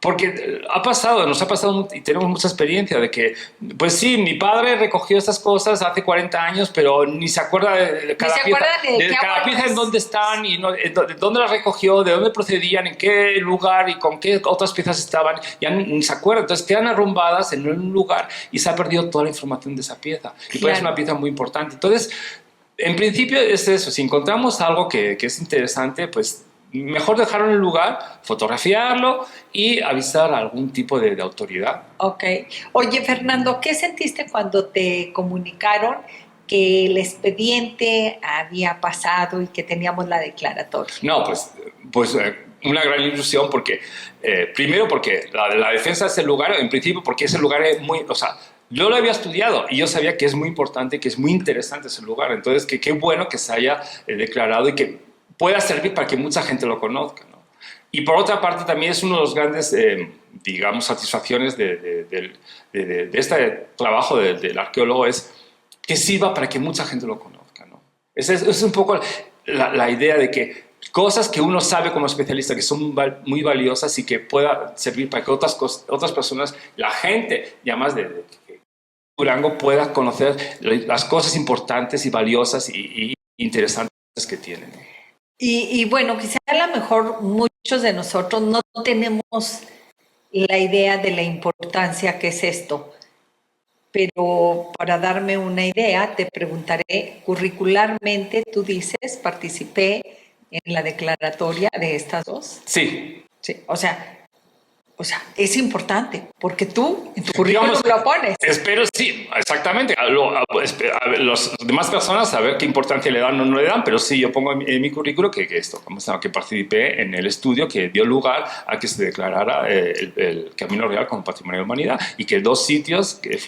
Porque nos ha pasado y tenemos mucha experiencia de que, pues sí, mi padre recogió estas cosas hace 40 años, pero ni se acuerda de cada pieza en dónde están, y de dónde las recogió, de dónde procedían, en qué lugar y con qué otras piezas estaban, ya ni se acuerda. Entonces quedan arrumbadas en un lugar y se ha perdido toda la información de esa pieza. Y puede ser una pieza muy importante. Entonces, en principio es eso, si encontramos algo que es interesante, pues mejor dejarlo en el lugar, fotografiarlo y avisar a algún tipo de autoridad. Ok. Oye, Fernando, ¿qué sentiste cuando te comunicaron que el expediente había pasado y que teníamos la declaratoria? No, pues una gran ilusión porque, primero porque la defensa de ese lugar, en principio porque ese lugar es muy, o sea, yo lo había estudiado y yo sabía que es muy importante, que es muy interesante ese lugar, entonces que qué bueno que se haya declarado y que pueda servir para que mucha gente lo conozca, ¿no? Y por otra parte también es uno de los grandes, digamos, satisfacciones de este trabajo del arqueólogo es que sirva para que mucha gente lo conozca, ¿no? Esa es un poco la idea de que cosas que uno sabe como especialista que son muy valiosas y que pueda servir para que otras personas, la gente, ya más de Durango, pueda conocer las cosas importantes y valiosas y interesantes que tienen, ¿no? Y bueno, quizá a lo mejor muchos de nosotros no tenemos la idea de la importancia que es esto, pero para darme una idea te preguntaré, curricularmente tú dices, participé en la declaratoria de estas dos. Sí. Sí, o sea, es importante, porque tú en tu currículum lo pones. Espero, sí, exactamente. A las demás personas a ver qué importancia le dan o no le dan, pero sí, yo pongo en mi currículum que participé en el estudio que dio lugar a que se declarara el Camino Real como Patrimonio de la Humanidad y que 2 sitios que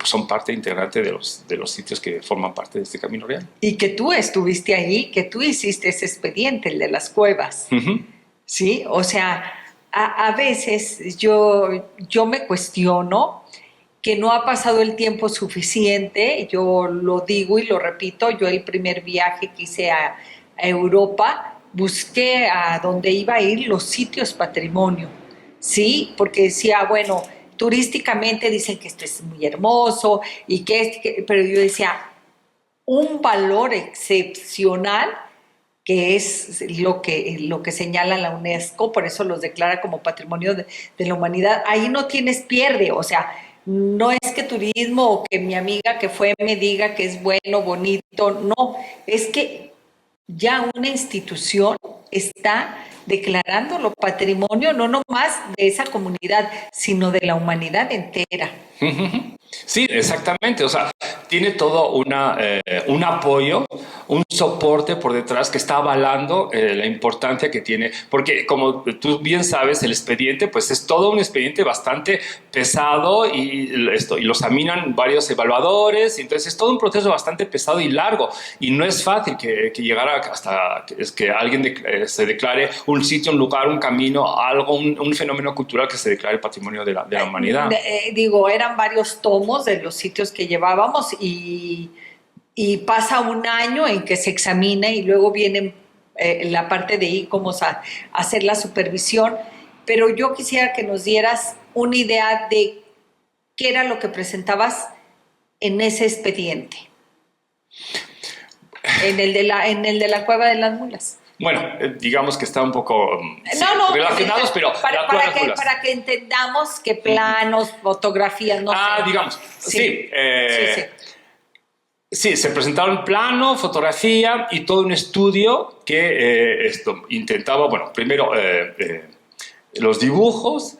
son parte integrante de los sitios que forman parte de este Camino Real. Y que tú estuviste ahí, que tú hiciste ese expediente, el de las cuevas. ¿Sí? O sea, a veces yo me cuestiono que no ha pasado el tiempo suficiente, yo lo digo y lo repito, yo el primer viaje que hice a Europa, busqué a donde iba a ir los sitios patrimonio, ¿sí? Porque decía, bueno, turísticamente dicen que esto es muy hermoso, pero yo decía, un valor excepcional que es lo que señala la UNESCO, por eso los declara como Patrimonio de la Humanidad. Ahí no tienes pierde, o sea, no es que turismo o que mi amiga que fue me diga que es bueno, bonito, no, es que ya una institución está declarándolo patrimonio no nomás de esa comunidad, sino de la humanidad entera. Sí, exactamente. O sea, tiene todo un apoyo, un soporte por detrás que está avalando la importancia que tiene. Porque como tú bien sabes, el expediente pues es todo un expediente bastante pesado y lo examinan varios evaluadores. Entonces es todo un proceso bastante pesado y largo. Y no es fácil que llegara hasta que alguien se declare un sitio, un lugar, un camino, algo, un fenómeno cultural que se declare patrimonio de la humanidad. Digo, eran varios tomos de los sitios que llevábamos y pasa un año en que se examina y luego viene la parte de ICOMOS a hacer la supervisión, pero yo quisiera que nos dieras una idea de qué era lo que presentabas en ese expediente, en el de la Cueva de las Mulas. Bueno, digamos que está un poco relacionados, pero para que entendamos qué planos, fotografías, no sé. Digamos, sí. Sí, se presentaron plano, fotografía y todo un estudio que intentaba, bueno, primero los dibujos,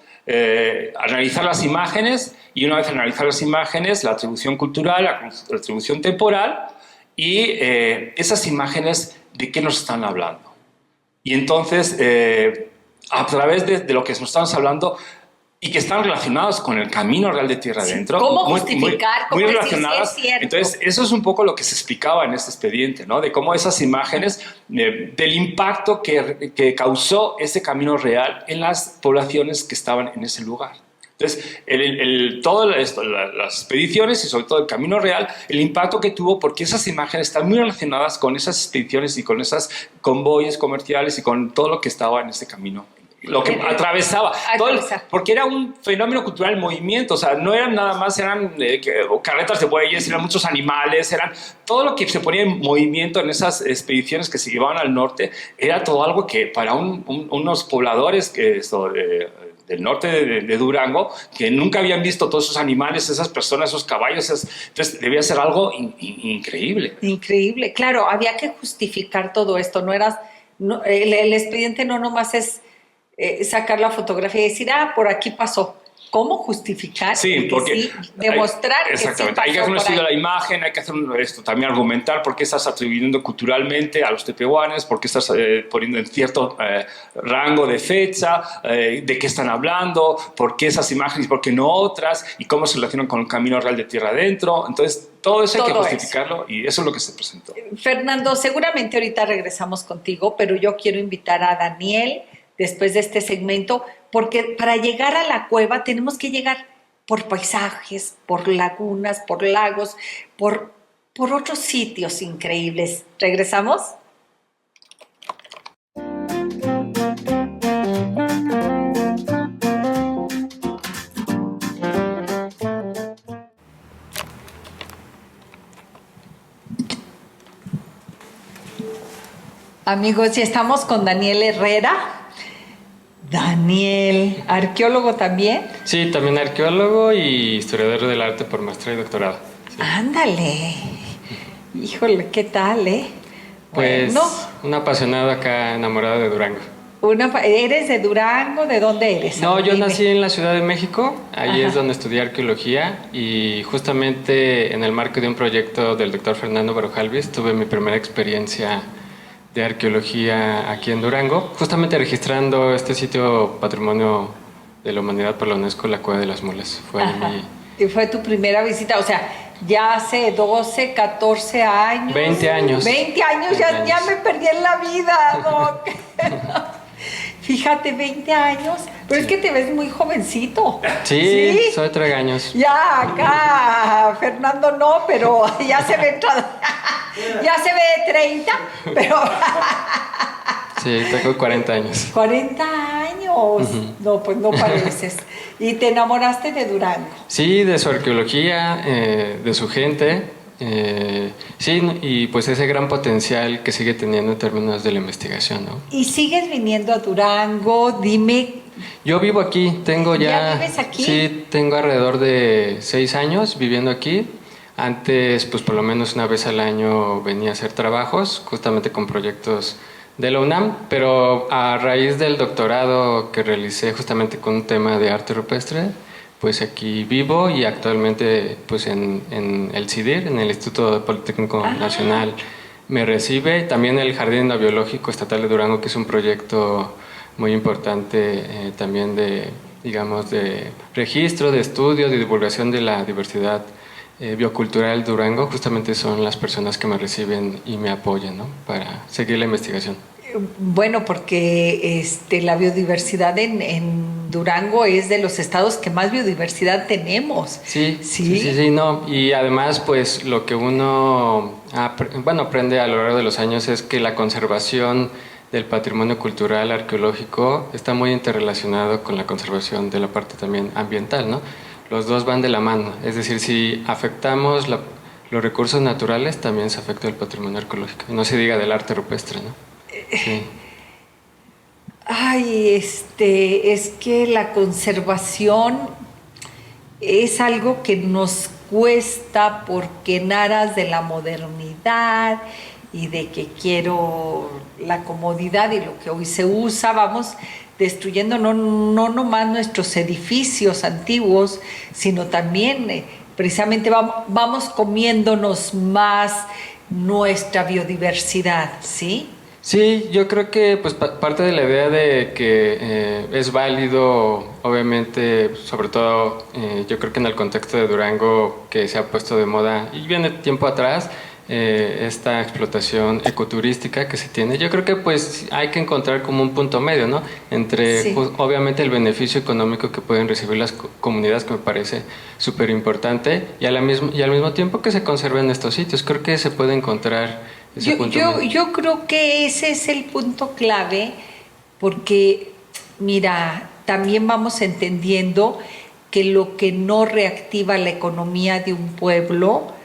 analizar las imágenes y una vez analizar las imágenes, la atribución cultural, la atribución temporal y esas imágenes, ¿de qué nos están hablando? Y entonces, a través de lo que nos estamos hablando y que están relacionados con el camino real de Tierra Adentro. ¿Cómo justificar? Muy ¿Cómo relacionadas. decir si es cierto? Entonces, eso es un poco lo que se explicaba en este expediente, ¿no? De cómo esas imágenes, del impacto que causó ese camino real en las poblaciones que estaban en ese lugar. Entonces, todas las expediciones y sobre todo el camino real, el impacto que tuvo, porque esas imágenes están muy relacionadas con esas expediciones y con esos convoyes comerciales y con todo lo que estaba en ese camino. Lo que atravesaba, porque era un fenómeno cultural en movimiento, o sea, no eran nada más, eran carretas de bueyes, eran muchos animales, eran todo lo que se ponía en movimiento en esas expediciones que se llevaban al norte, era todo algo que para unos pobladores del norte de Durango, que nunca habían visto todos esos animales, esas personas, esos caballos, entonces debía ser algo increíble. Increíble, claro, había que justificar todo esto, el expediente no nomás es sacar la fotografía y decir, por aquí pasó. ¿Cómo justificar? Sí, porque demostrar que sí pasó. Hay que hacer un estudio de la imagen, hay que hacer también argumentar por qué estás atribuyendo culturalmente a los tepehuanes, por qué estás poniendo en cierto rango de fecha, de qué están hablando, por qué esas imágenes, por qué no otras, y cómo se relacionan con el camino real de Tierra Adentro. Entonces, todo eso hay que justificarlo y eso es lo que se presentó. Fernando, seguramente ahorita regresamos contigo, pero yo quiero invitar a Daniel después de este segmento, porque para llegar a la cueva tenemos que llegar por paisajes, por lagunas, por lagos, por otros sitios increíbles. ¿Regresamos? Amigos, y estamos con Daniel Herrera. Daniel, ¿arqueólogo también? Sí, también arqueólogo y historiador del arte por maestría y doctorado. Sí. Ándale. Híjole, ¿qué tal, Pues un apasionado acá, enamorado de Durango. ¿Eres de Durango? ¿De dónde eres? No, yo nací en la Ciudad de México, ahí Ajá. es donde estudié arqueología y justamente en el marco de un proyecto del doctor Fernando Barujalvis tuve mi primera experiencia de arqueología aquí en Durango, justamente registrando este sitio Patrimonio de la Humanidad por la UNESCO, la Cueva de las Mulas. Y fue tu primera visita, o sea, ya hace 12, 14 años. 20 años. 20 años, ya me perdí en la vida, Doc. Fíjate, 20 años, pero es que te ves muy jovencito. Sí, soy tragaños. Ya, acá, Fernando no, pero ya se ve ya se ve de 30, pero... Sí, tengo 40 años. 40 años. No, pues no pareces. ¿Y te enamoraste de Durango? Sí, de su arqueología, de su gente. Sí, y pues ese gran potencial que sigue teniendo en términos de la investigación, ¿no? ¿Y sigues viniendo a Durango? Dime. Yo vivo aquí, tengo ¿Ya vives aquí? Sí, tengo alrededor de 6 años viviendo aquí. Antes, pues por lo menos una vez al año venía a hacer trabajos, justamente con proyectos de la UNAM, pero a raíz del doctorado que realicé justamente con un tema de arte rupestre, pues aquí vivo y actualmente pues en el CIDIR, en el Instituto Politécnico Nacional, me recibe. También el Jardín Biológico Estatal de Durango, que es un proyecto muy importante también de, digamos, de registro, de estudio, de divulgación de la diversidad biocultural Durango. Justamente son las personas que me reciben y me apoyan, ¿no?, para seguir la investigación. Bueno, porque la biodiversidad en Durango es de los estados que más biodiversidad tenemos. Sí, no. Y además, pues lo que uno aprende a lo largo de los años es que la conservación del patrimonio cultural arqueológico está muy interrelacionado con la conservación de la parte también ambiental, ¿no? Los dos van de la mano. Es decir, si afectamos los recursos naturales, también se afecta el patrimonio arqueológico. Y no se diga del arte rupestre, ¿no? Sí. Ay, es que la conservación es algo que nos cuesta porque en aras de la modernidad y de que quiero la comodidad y lo que hoy se usa, vamos destruyendo no nomás nuestros edificios antiguos, sino también precisamente vamos comiéndonos más nuestra biodiversidad, ¿sí? Sí, yo creo que pues parte de la idea de que es válido, obviamente, sobre todo yo creo que en el contexto de Durango, que se ha puesto de moda y viene tiempo atrás, esta explotación ecoturística que se tiene. Yo creo que pues hay que encontrar como un punto medio, ¿no?, entre sí, pues, obviamente el beneficio económico que pueden recibir las comunidades, que me parece súper importante, y al mismo tiempo que se conserven estos sitios. Creo que se puede encontrar ese punto medio. Yo creo que ese es el punto clave, porque mira, también vamos entendiendo que lo que no reactiva la economía de un pueblo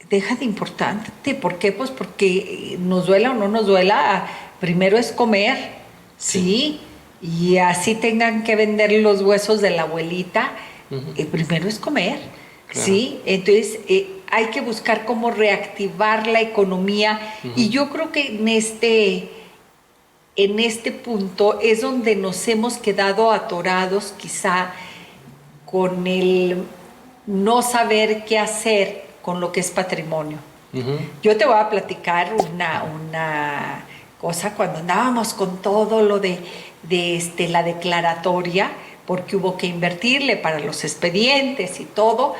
deja de importante. ¿Por qué? Pues porque nos duela o no nos duela, primero es comer, ¿sí? Y así tengan que vender los huesos de la abuelita, primero es comer, claro. ¿Sí? Entonces hay que buscar cómo reactivar la economía, y yo creo que en este punto es donde nos hemos quedado atorados quizá con el no saber qué hacer con lo que es patrimonio. Yo te voy a platicar una cosa. Cuando andábamos con todo lo de la declaratoria, porque hubo que invertirle para los expedientes y todo,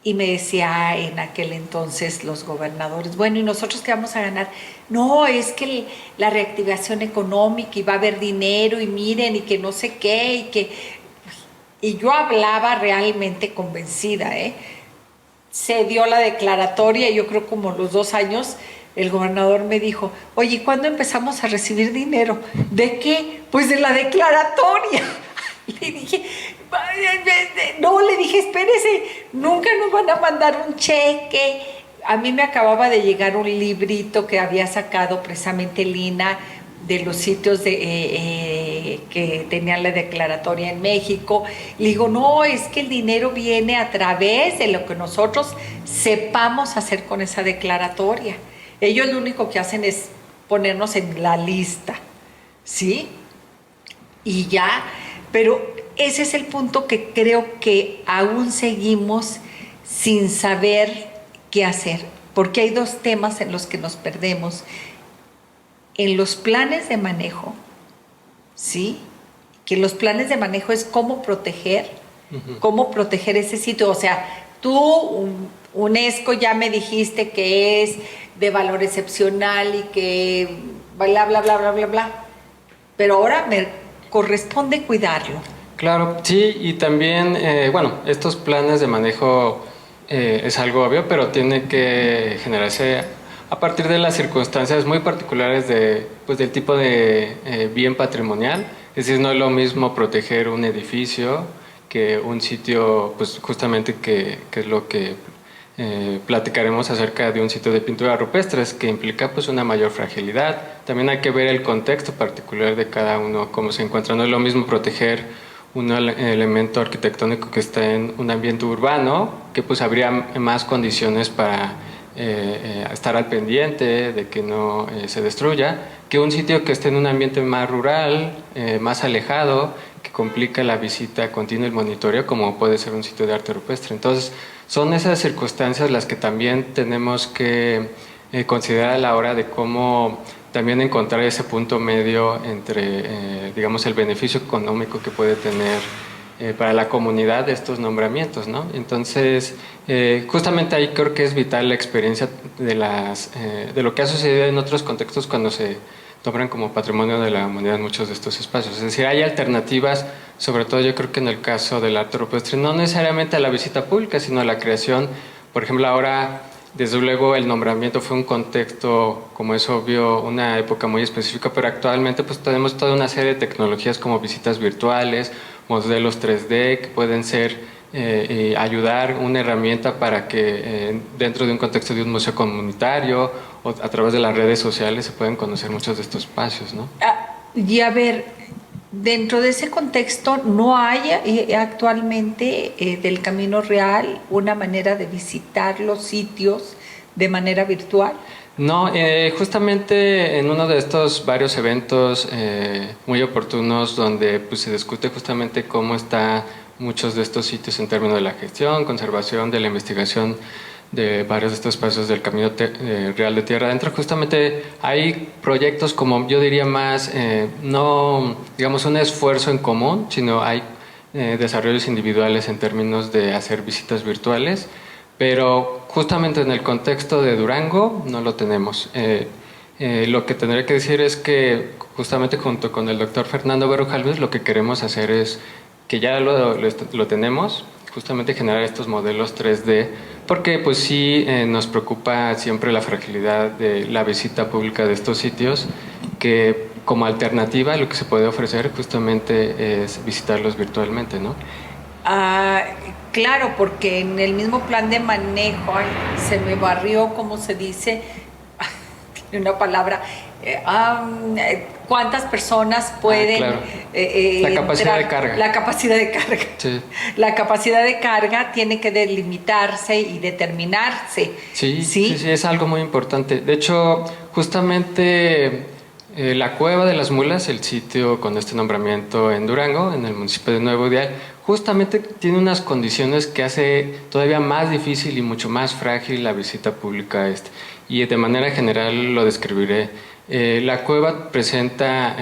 y me decía en aquel entonces los gobernadores, bueno, ¿y nosotros qué vamos a ganar? No, es que la reactivación económica y va a haber dinero y miren y que no sé qué y yo hablaba realmente convencida, Se dio la declaratoria y yo creo como los 2 años el gobernador me dijo, oye, ¿cuándo empezamos a recibir dinero? ¿De qué? Pues de la declaratoria. Le dije, espérese, nunca nos van a mandar un cheque. A mí me acababa de llegar un librito que había sacado precisamente Lina de los sitios que tenían la declaratoria en México. Le digo, no, es que el dinero viene a través de lo que nosotros sepamos hacer con esa declaratoria. Ellos lo único que hacen es ponernos en la lista, ¿sí? Y ya, pero ese es el punto que creo que aún seguimos sin saber qué hacer, porque hay 2 temas en los que nos perdemos. En los planes de manejo, ¿sí? Que los planes de manejo es cómo proteger ese sitio. O sea, tú, UNESCO, ya me dijiste que es de valor excepcional y que bla, bla, bla, bla, bla, bla. Pero ahora me corresponde cuidarlo. Claro, sí, y también, estos planes de manejo es algo obvio, pero tiene que generarse a partir de las circunstancias muy particulares del tipo de bien patrimonial. Es decir, no es lo mismo proteger un edificio que un sitio, pues justamente que es lo que platicaremos acerca de un sitio de pintura rupestres, que implica pues una mayor fragilidad. También hay que ver el contexto particular de cada uno, cómo se encuentra. No es lo mismo proteger un elemento arquitectónico que está en un ambiente urbano, que pues habría más condiciones para estar al pendiente de que no se destruya, que un sitio que esté en un ambiente más rural, más alejado, que complica la visita continua y el monitoreo, como puede ser un sitio de arte rupestre. Entonces, son esas circunstancias las que también tenemos que considerar a la hora de cómo también encontrar ese punto medio entre, digamos, el beneficio económico que puede tener para la comunidad de estos nombramientos, ¿no? Entonces, justamente ahí creo que es vital la experiencia de lo que ha sucedido en otros contextos cuando se nombran como patrimonio de la humanidad en muchos de estos espacios. Es decir, hay alternativas, sobre todo yo creo que en el caso del arte rupestre, no necesariamente a la visita pública, sino a la creación. Por ejemplo, ahora, desde luego, el nombramiento fue un contexto, como es obvio, una época muy específica, pero actualmente pues tenemos toda una serie de tecnologías como visitas virtuales, modelos 3D que pueden ser ayudar, una herramienta para que dentro de un contexto de un museo comunitario o a través de las redes sociales se pueden conocer muchos de estos espacios, ¿no? Y a ver, dentro de ese contexto, ¿no hay actualmente del Camino Real una manera de visitar los sitios de manera virtual? No, justamente en uno de estos varios eventos muy oportunos donde pues, se discute justamente cómo está muchos de estos sitios en términos de la gestión, conservación, de la investigación de varios de estos espacios del Camino Real de Tierra Adentro, justamente hay proyectos como yo diría más, no digamos un esfuerzo en común, sino hay desarrollos individuales en términos de hacer visitas virtuales, pero justamente en el contexto de Durango no lo tenemos. Lo que tendría que decir es que justamente junto con el doctor Fernando Berrojalbiz lo que queremos hacer es que ya lo tenemos, justamente generar estos modelos 3D, porque pues sí nos preocupa siempre la fragilidad de la visita pública de estos sitios, que como alternativa lo que se puede ofrecer justamente es visitarlos virtualmente, ¿no? Claro, porque en el mismo plan de manejo se me barrió, como se dice, tiene una palabra, ¿cuántas personas pueden claro. La capacidad de carga. La capacidad de carga. Sí. La capacidad de carga tiene que delimitarse y determinarse. Sí, es algo muy importante. De hecho, justamente la Cueva de las Mulas, el sitio con este nombramiento en Durango, en el municipio de Nuevo Ideal, justamente tiene unas condiciones que hace todavía más difícil y mucho más frágil la visita pública a este. Y de manera general lo describiré. La cueva presenta,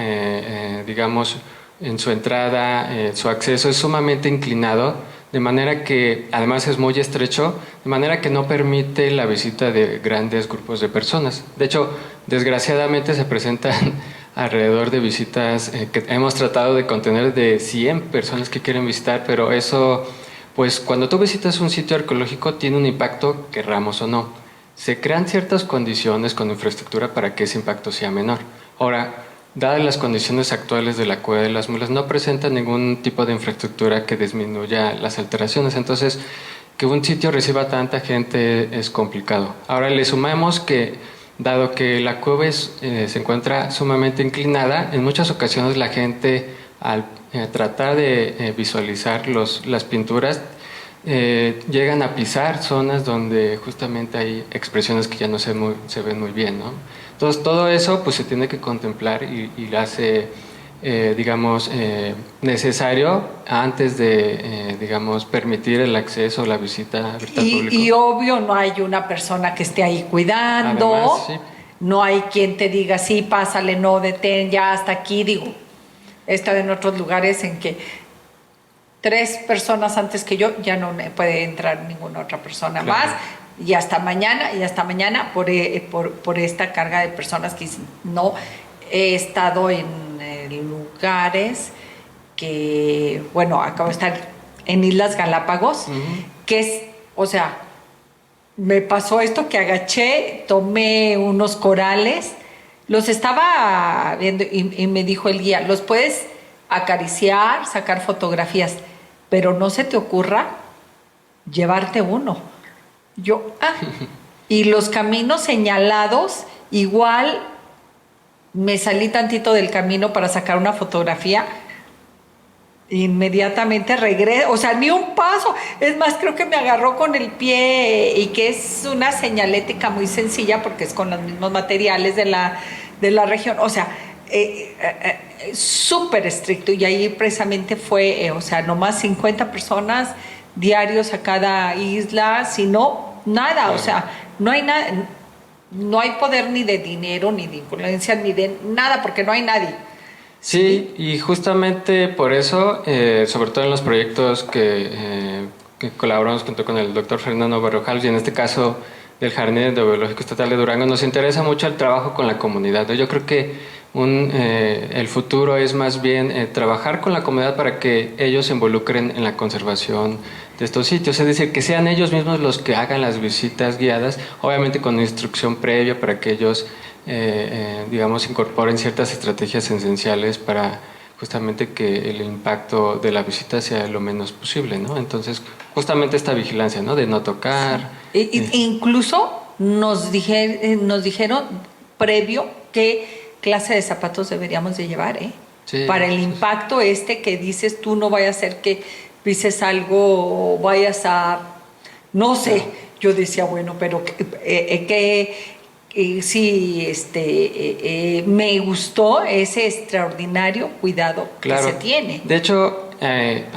digamos, en su entrada, su acceso es sumamente inclinado, de manera que además es muy estrecho, de manera que no permite la visita de grandes grupos de personas. De hecho, desgraciadamente se presentan alrededor de visitas que hemos tratado de contener de 100 personas que quieren visitar, pero eso, pues cuando tú visitas un sitio arqueológico tiene un impacto, querramos o no. Se crean ciertas condiciones con infraestructura para que ese impacto sea menor. Ahora, dadas las condiciones actuales de la Cueva de las Mulas, no presenta ningún tipo de infraestructura que disminuya las alteraciones. Entonces, que un sitio reciba tanta gente es complicado. Ahora le sumamos que, dado que la cueva se encuentra sumamente inclinada, en muchas ocasiones la gente, al tratar de visualizar las pinturas, llegan a pisar zonas donde justamente hay expresiones que ya no se ven muy bien, ¿no? Entonces todo eso pues se tiene que contemplar y hace digamos necesario antes de digamos permitir el acceso, la visita virtual público. Y obvio no hay una persona que esté ahí cuidando. Además, sí. No hay quien te diga sí, pásale, no, detén, ya hasta aquí. Digo, he estado en otros lugares en que 3 personas antes que yo, ya no puede entrar ninguna otra persona más, y hasta mañana por esta carga de personas que no. He estado en lugares que, bueno, acabo de estar en Islas Galápagos, que es, o sea, me pasó esto que agaché, tomé unos corales, los estaba viendo y me dijo el guía, los puedes acariciar, sacar fotografías, pero no se te ocurra llevarte uno. Y los caminos señalados, igual me salí tantito del camino para sacar una fotografía, inmediatamente regreso, o sea, ni un paso. Es más, creo que me agarró con el pie, y que es una señalética muy sencilla porque es con los mismos materiales de la región. O sea, súper estricto, y ahí precisamente fue, o sea, nomás 50 personas diarios a cada isla, si no, nada, o sea, no hay nada, no hay poder ni de dinero, ni de influencia, ni de nada, porque no hay nadie. Sí, y justamente por eso, sobre todo en los proyectos que colaboramos junto con el doctor Fernando Berrojalbiz, y en este caso del Jardín Endobiológico Estatal de Durango, nos interesa mucho el trabajo con la comunidad, ¿no? Yo creo que el futuro es más bien trabajar con la comunidad para que ellos se involucren en la conservación de estos sitios, es decir, que sean ellos mismos los que hagan las visitas guiadas, obviamente con instrucción previa para que ellos, digamos, incorporen ciertas estrategias esenciales para justamente que el impacto de la visita sea lo menos posible, ¿no? Entonces, justamente esta vigilancia, ¿no? De no tocar. Incluso nos dijeron previo qué clase de zapatos deberíamos de llevar, Sí, para el impacto que dices tú, no vaya a ser que pises algo o vayas a, no sé, yo decía, bueno, pero sí, me gustó ese extraordinario cuidado que se tiene. De hecho,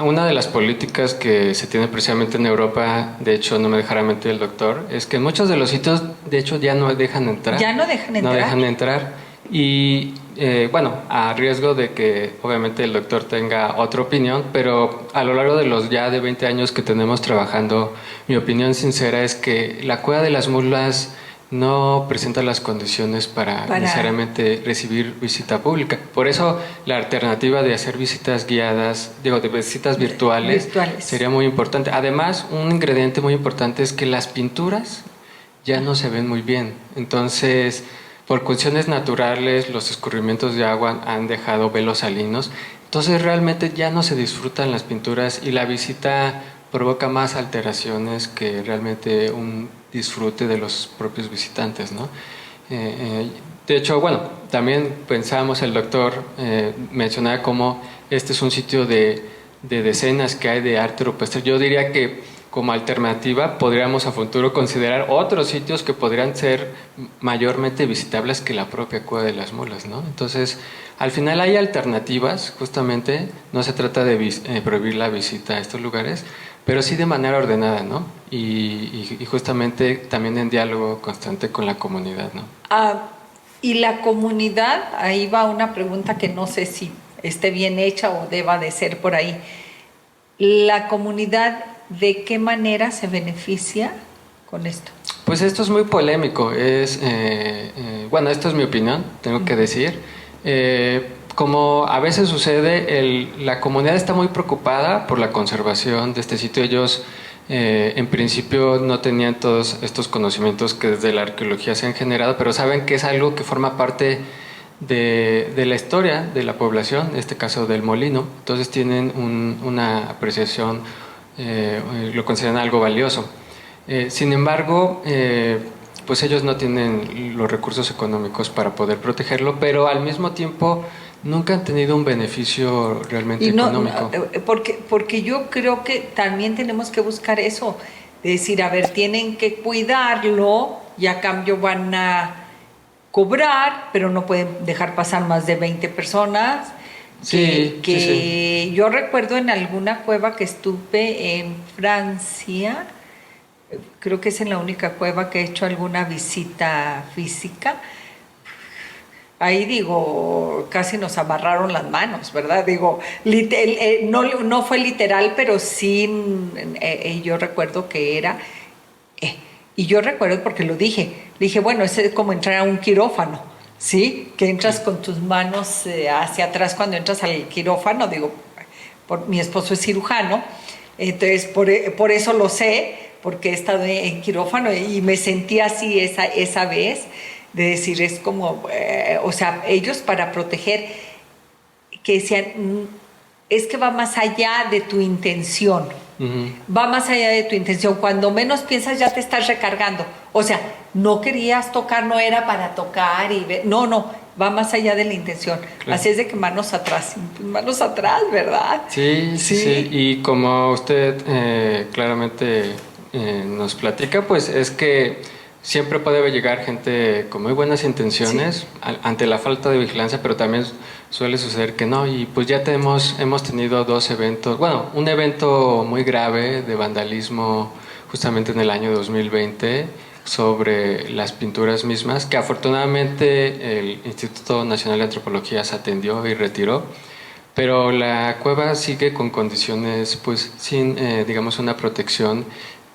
una de las políticas que se tiene precisamente en Europa, de hecho no me dejará mentir el doctor, es que en muchos de los sitios, de hecho, ya no dejan entrar. Ya no dejan entrar. No dejan entrar. Y bueno, a riesgo de que obviamente el doctor tenga otra opinión, pero a lo largo de los ya de 20 años que tenemos trabajando, mi opinión sincera es que la cueva de las mulas no presenta las condiciones para necesariamente recibir visita pública. Por eso la alternativa de hacer visitas guiadas, de visitas virtuales, sería muy importante. Además, un ingrediente muy importante es que las pinturas ya no se ven muy bien. Entonces, por cuestiones naturales, los escurrimientos de agua han dejado velos salinos. Entonces, realmente ya no se disfrutan las pinturas y la visita provoca más alteraciones que realmente un disfrute de los propios visitantes, ¿no? De hecho, bueno, también pensábamos, el doctor mencionaba cómo este es un sitio de decenas que hay de arte rupestre. Yo diría que como alternativa podríamos a futuro considerar otros sitios que podrían ser mayormente visitables que la propia Cueva de las Mulas, ¿no? Entonces, al final hay alternativas, justamente, no se trata de prohibir la visita a estos lugares, pero sí de manera ordenada, ¿no? Y justamente también en diálogo constante con la comunidad, ¿no? Y la comunidad, ahí va una pregunta que no sé si esté bien hecha o deba de ser por ahí. La comunidad, ¿de qué manera se beneficia con esto? Pues esto es muy polémico. Bueno, esto es mi opinión, tengo que decir. Como a veces sucede, la comunidad está muy preocupada por la conservación de este sitio. Ellos, en principio, no tenían todos estos conocimientos que desde la arqueología se han generado, pero saben que es algo que forma parte de la historia de la población, en este caso del molino. Entonces tienen una apreciación, lo consideran algo valioso. Sin embargo, pues ellos no tienen los recursos económicos para poder protegerlo, pero al mismo tiempo nunca han tenido un beneficio realmente económico. Porque yo creo que también tenemos que buscar eso, de decir, a ver, tienen que cuidarlo y a cambio van a cobrar, pero no pueden dejar pasar más de 20 personas. Sí. Yo recuerdo en alguna cueva que estuve en Francia, creo que es en la única cueva que he hecho alguna visita física. Ahí digo, casi nos amarraron las manos, ¿verdad? Digo, no fue literal, pero sí, yo recuerdo que era, y yo recuerdo porque lo dije, bueno, es como entrar a un quirófano, ¿sí? Que entras con tus manos hacia atrás cuando entras al quirófano, digo, mi esposo es cirujano, entonces por eso lo sé, porque he estado en quirófano y me sentí así esa vez, de decir, es como, o sea, ellos para proteger, que decían, es que va más allá de tu intención, va más allá de tu intención, cuando menos piensas ya te estás recargando, o sea, no querías tocar, no era para tocar y ver, no, va más allá de la intención, claro. Así es de que manos atrás, ¿verdad? Sí, y como usted claramente nos platica, pues es que siempre puede llegar gente con muy buenas intenciones ante la falta de vigilancia, pero también suele suceder que no, y pues ya hemos tenido 2 eventos, bueno, un evento muy grave de vandalismo justamente en el año 2020 sobre las pinturas mismas, que afortunadamente el Instituto Nacional de Antropología se atendió y retiró, pero la cueva sigue con condiciones, pues sin, digamos, una protección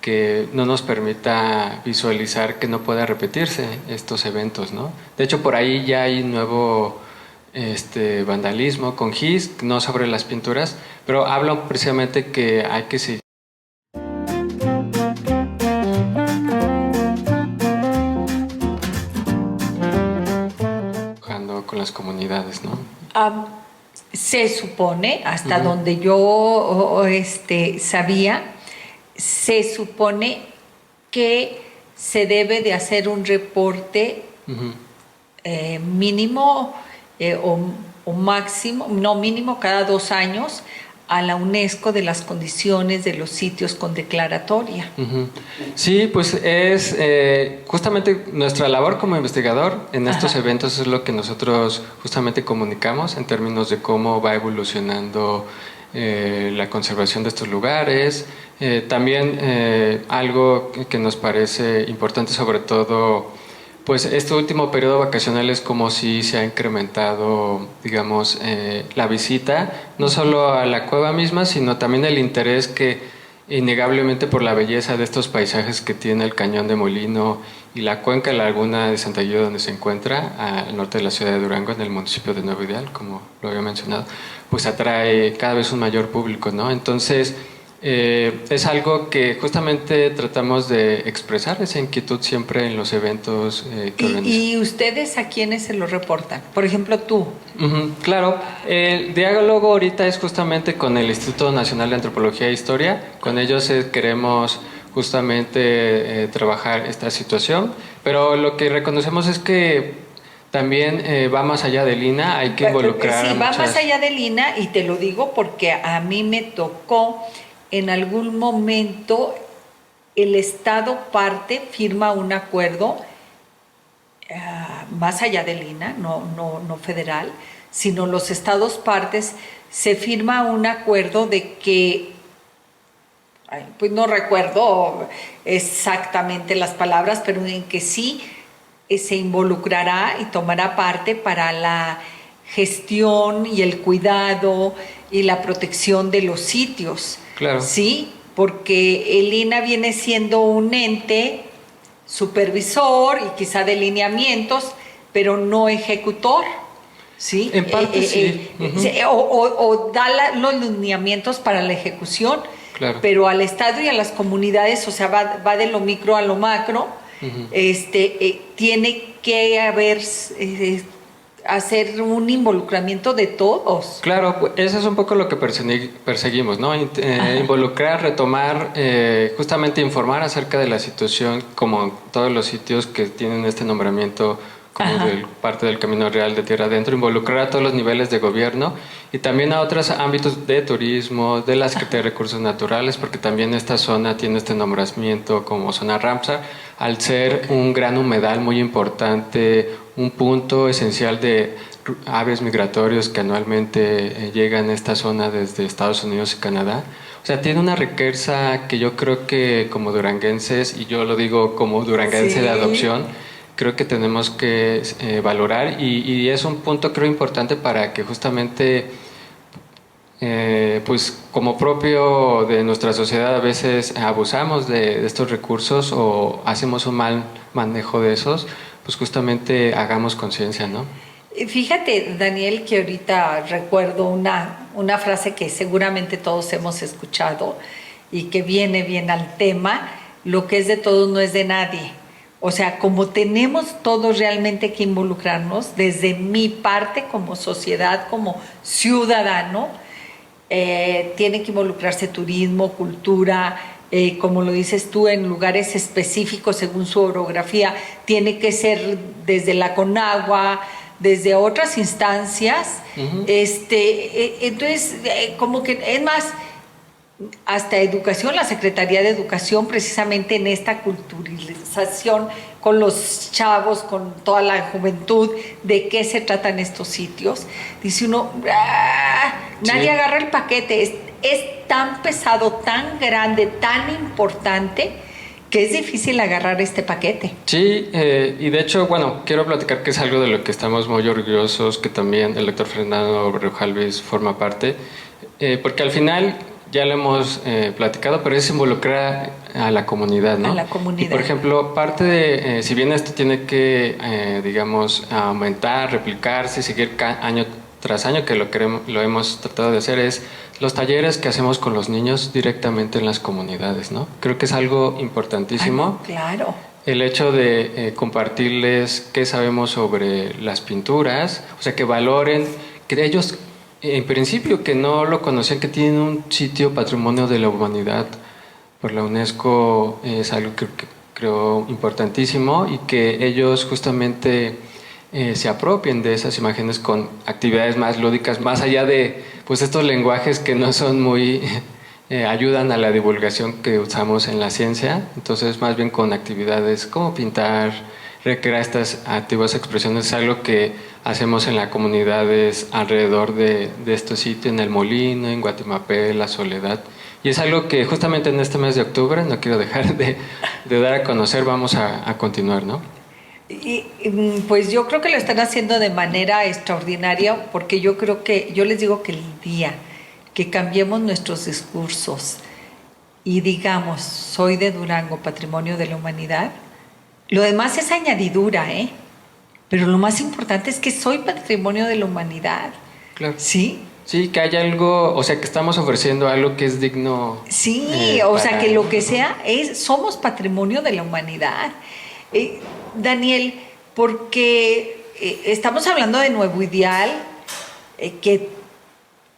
que no nos permita visualizar que no pueda repetirse estos eventos, ¿no? De hecho, por ahí ya hay nuevo vandalismo con GIS, no sobre las pinturas, pero hablo precisamente que hay que seguir trabajando con las comunidades, ¿no? Se supone, hasta donde yo sabía, se supone que se debe de hacer un reporte mínimo o máximo, no mínimo, cada 2 años a la UNESCO de las condiciones de los sitios con declaratoria. Sí, pues es justamente nuestra labor como investigador en estos eventos es lo que nosotros justamente comunicamos en términos de cómo va evolucionando la conservación de estos lugares. También algo que nos parece importante, sobre todo, pues este último periodo vacacional es como si se ha incrementado, digamos, la visita, no solo a la cueva misma, sino también el interés que innegablemente por la belleza de estos paisajes que tiene el Cañón de Molino y la cuenca de la laguna de Santa Guía, donde se encuentra al norte de la ciudad de Durango, en el municipio de Nuevo Ideal, como lo había mencionado, pues atrae cada vez un mayor público, ¿no? Entonces, es algo que justamente tratamos de expresar, esa inquietud siempre en los eventos que organizamos. ¿Y ustedes a quiénes se lo reportan? Por ejemplo, tú. Claro, el diálogo ahorita es justamente con el Instituto Nacional de Antropología e Historia. Con ellos queremos justamente trabajar esta situación, pero lo que reconocemos es que también va más allá del INAH, hay que involucrar sí, va más allá del INAH, y te lo digo porque a mí me tocó en algún momento el Estado parte, firma un acuerdo más allá del INAH, no federal, sino los estados partes, se firma un acuerdo de que, pues no recuerdo exactamente las palabras, pero en que sí se involucrará y tomará parte para la gestión y el cuidado y la protección de los sitios. Claro. Sí, porque el INAH viene siendo un ente supervisor y quizá de lineamientos, pero no ejecutor. ¿Sí? En parte sí. O da los lineamientos para la ejecución, claro. Pero al Estado y a las comunidades, o sea, va de lo micro a lo macro, tiene que hacer un involucramiento de todos. Claro, pues eso es un poco lo que perseguimos, ¿no? Involucrar, retomar, justamente informar acerca de la situación, como todos los sitios que tienen este nombramiento como parte del Camino Real de Tierra Adentro, involucrar a todos los niveles de gobierno y también a otros ámbitos de turismo, de la Secretaría de Recursos Naturales, porque también esta zona tiene este nombramiento como zona Ramsar, al ser un gran humedal muy importante, un punto esencial de aves migratorios que anualmente llegan a esta zona desde Estados Unidos y Canadá. O sea, tiene una riqueza que yo creo que como duranguenses, y yo lo digo como duranguense de adopción, creo que tenemos que valorar y es un punto creo importante para que justamente pues como propio de nuestra sociedad a veces abusamos de estos recursos o hacemos un mal manejo de esos, pues justamente hagamos conciencia, ¿no? Fíjate, Daniel, que ahorita recuerdo una frase que seguramente todos hemos escuchado y que viene bien al tema: lo que es de todos no es de nadie. O sea, como tenemos todos realmente que involucrarnos, desde mi parte como sociedad, como ciudadano, tiene que involucrarse turismo, cultura, como lo dices tú, en lugares específicos según su orografía, tiene que ser desde la Conagua, desde otras instancias. Entonces, como que es más, hasta educación, la Secretaría de Educación, precisamente en esta culturalización con los chavos, con toda la juventud, de qué se tratan estos sitios, dice uno, nadie agarra el paquete, es tan pesado, tan grande, tan importante, que es difícil agarrar este paquete. Sí, y de hecho, bueno, quiero platicar que es algo de lo que estamos muy orgullosos, que también el doctor Fernando Berrojalbiz forma parte, porque al final ya lo hemos platicado, pero es involucrar a la comunidad, ¿no? A la comunidad. Y, por ejemplo, parte de, si bien esto tiene que, digamos, aumentar, replicarse, seguir año tras año, que lo hemos tratado de hacer, es los talleres que hacemos con los niños directamente en las comunidades, ¿no? Creo que es algo importantísimo. Claro. El hecho de compartirles qué sabemos sobre las pinturas, o sea, que valoren, que ellos, en principio, que no lo conocían, que tienen un sitio patrimonio de la humanidad por la UNESCO, es algo que creo importantísimo, y que ellos justamente se apropien de esas imágenes con actividades más lúdicas, más allá de pues estos lenguajes que no son muy ayudan a la divulgación que usamos en la ciencia. Entonces, más bien con actividades como pintar, recrear estas antiguas expresiones, es algo que hacemos en las comunidades alrededor de este sitio, en El Molino, en Guatimapé, La Soledad. Y es algo que justamente en este mes de octubre, no quiero dejar de dar a conocer, vamos a continuar, ¿no? Y pues yo creo que lo están haciendo de manera extraordinaria, porque yo creo que, yo les digo que el día que cambiemos nuestros discursos y digamos, soy de Durango, patrimonio de la humanidad, lo demás es añadidura, pero lo más importante es que soy patrimonio de la humanidad. Claro. ¿Sí? Sí, que haya algo, o sea, que estamos ofreciendo algo que es digno. Sí, o sea, que lo que sea, somos patrimonio de la humanidad. Daniel, porque estamos hablando de Nuevo Ideal, que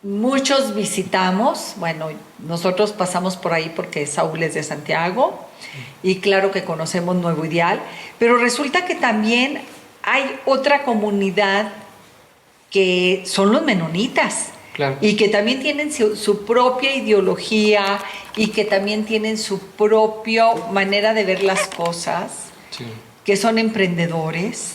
muchos visitamos. Bueno, nosotros pasamos por ahí porque Saúl es de Santiago, y claro que conocemos Nuevo Ideal, pero resulta que también hay otra comunidad que son los menonitas. Claro. Y que también tienen su propia ideología, y que también tienen su propia manera de ver las cosas. Sí. Que son emprendedores,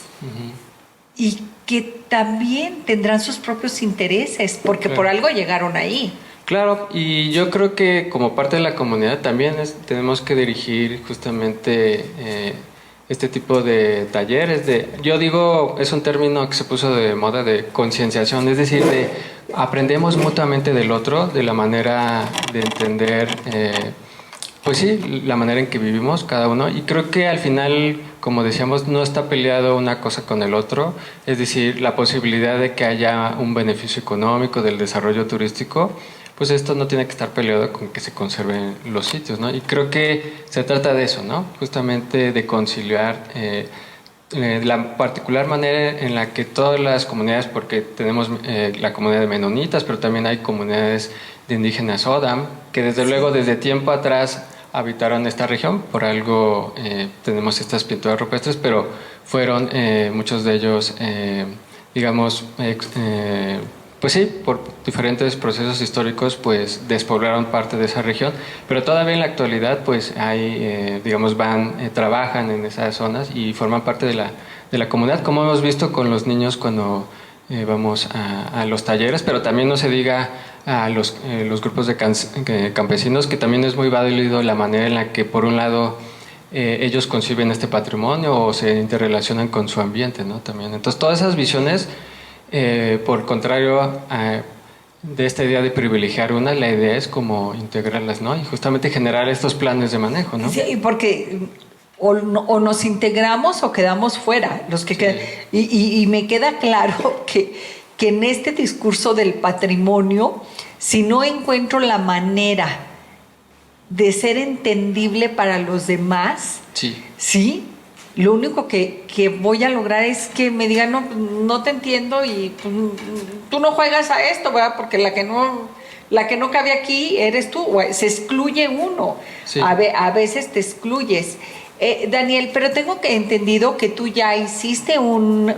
y que también tendrán sus propios intereses, porque claro, por algo llegaron ahí. Claro, y yo creo que como parte de la comunidad también tenemos que dirigir justamente este tipo de talleres. Yo digo, es un término que se puso de moda, de concienciación, es decir, de aprendemos mutuamente del otro, de la manera de entender, pues sí, la manera en que vivimos cada uno. Y creo que al final, como decíamos, no está peleado una cosa con el otro, es decir, la posibilidad de que haya un beneficio económico del desarrollo turístico, pues esto no tiene que estar peleado con que se conserven los sitios, ¿no? Y creo que se trata de eso, ¿no? Justamente de conciliar la particular manera en la que todas las comunidades, porque tenemos la comunidad de menonitas, pero también hay comunidades de indígenas Odam, que desde luego desde tiempo atrás habitaron esta región, por algo tenemos estas pinturas rupestres, pero fueron muchos de ellos, digamos, pues sí, por diferentes procesos históricos, pues despoblaron parte de esa región, pero todavía en la actualidad, pues hay, digamos, trabajan en esas zonas y forman parte de la comunidad, como hemos visto con los niños cuando vamos a los talleres, pero también no se diga a los grupos de campesinos, que también es muy válido la manera en la que, por un lado, ellos conciben este patrimonio o se interrelacionan con su ambiente, ¿no? También. Entonces, todas esas visiones, por contrario de esta idea de privilegiar una, la idea es como integrarlas, ¿no? Y justamente generar estos planes de manejo, ¿no? Sí, porque o nos integramos o quedamos fuera, los que quedan. Y me queda claro que en este discurso del patrimonio, si no encuentro la manera de ser entendible para los demás, ¿sí? Lo único que voy a lograr es que me digan, no te entiendo, y pues, tú no juegas a esto, ¿verdad? Porque la que no cabe aquí eres tú. Se excluye uno. Sí. A veces te excluyes. Daniel, pero tengo entendido que tú ya hiciste un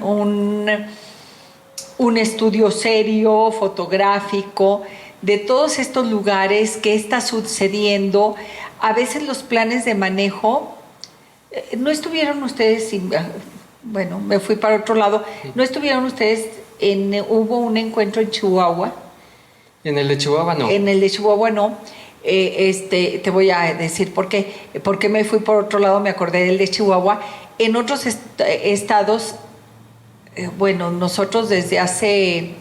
estudio serio, fotográfico, de todos estos lugares, qué está sucediendo. A veces los planes de manejo ¿No estuvieron ustedes, bueno, me fui para otro lado, ¿no estuvieron ustedes hubo un encuentro en Chihuahua? En el de Chihuahua no. En el de Chihuahua no. Te voy a decir por qué me fui por otro lado, me acordé del de Chihuahua. En otros estados, bueno, nosotros desde hace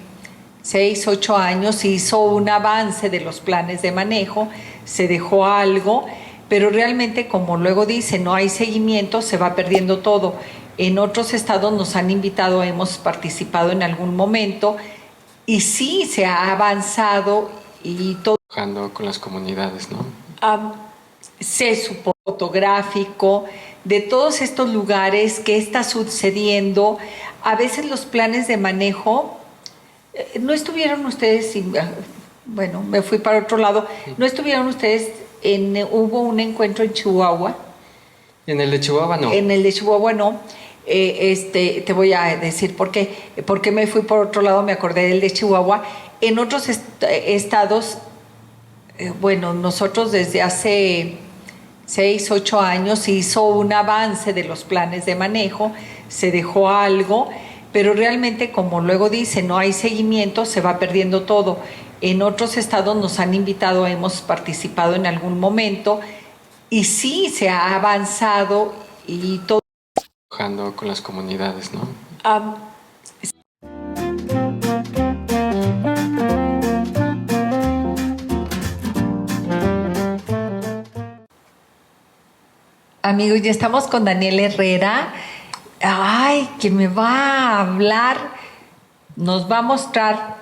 6, 8 años hizo un avance de los planes de manejo, se dejó algo, pero realmente, como luego dice, no hay seguimiento, se va perdiendo todo. En otros estados nos han invitado, hemos participado en algún momento y sí se ha avanzado y todo. Trabajando con las comunidades, ¿no? Su fotográfico de todos estos lugares, qué está sucediendo. A veces los planes de manejo, ¿no estuvieron ustedes, bueno, me fui para otro lado, ¿no estuvieron ustedes hubo un encuentro en Chihuahua? En el de Chihuahua no. En el de Chihuahua no. Te voy a decir por qué me fui por otro lado, me acordé del de Chihuahua. En otros estados, bueno, nosotros desde hace 6, 8 años hizo un avance de los planes de manejo, se dejó algo, pero realmente, como luego dice, no hay seguimiento, se va perdiendo todo. En otros estados nos han invitado, hemos participado en algún momento y sí se ha avanzado y todo. Trabajando con las comunidades, ¿no? Amigos, ya estamos con Daniel Herrera. Ay, que me va a hablar, nos va a mostrar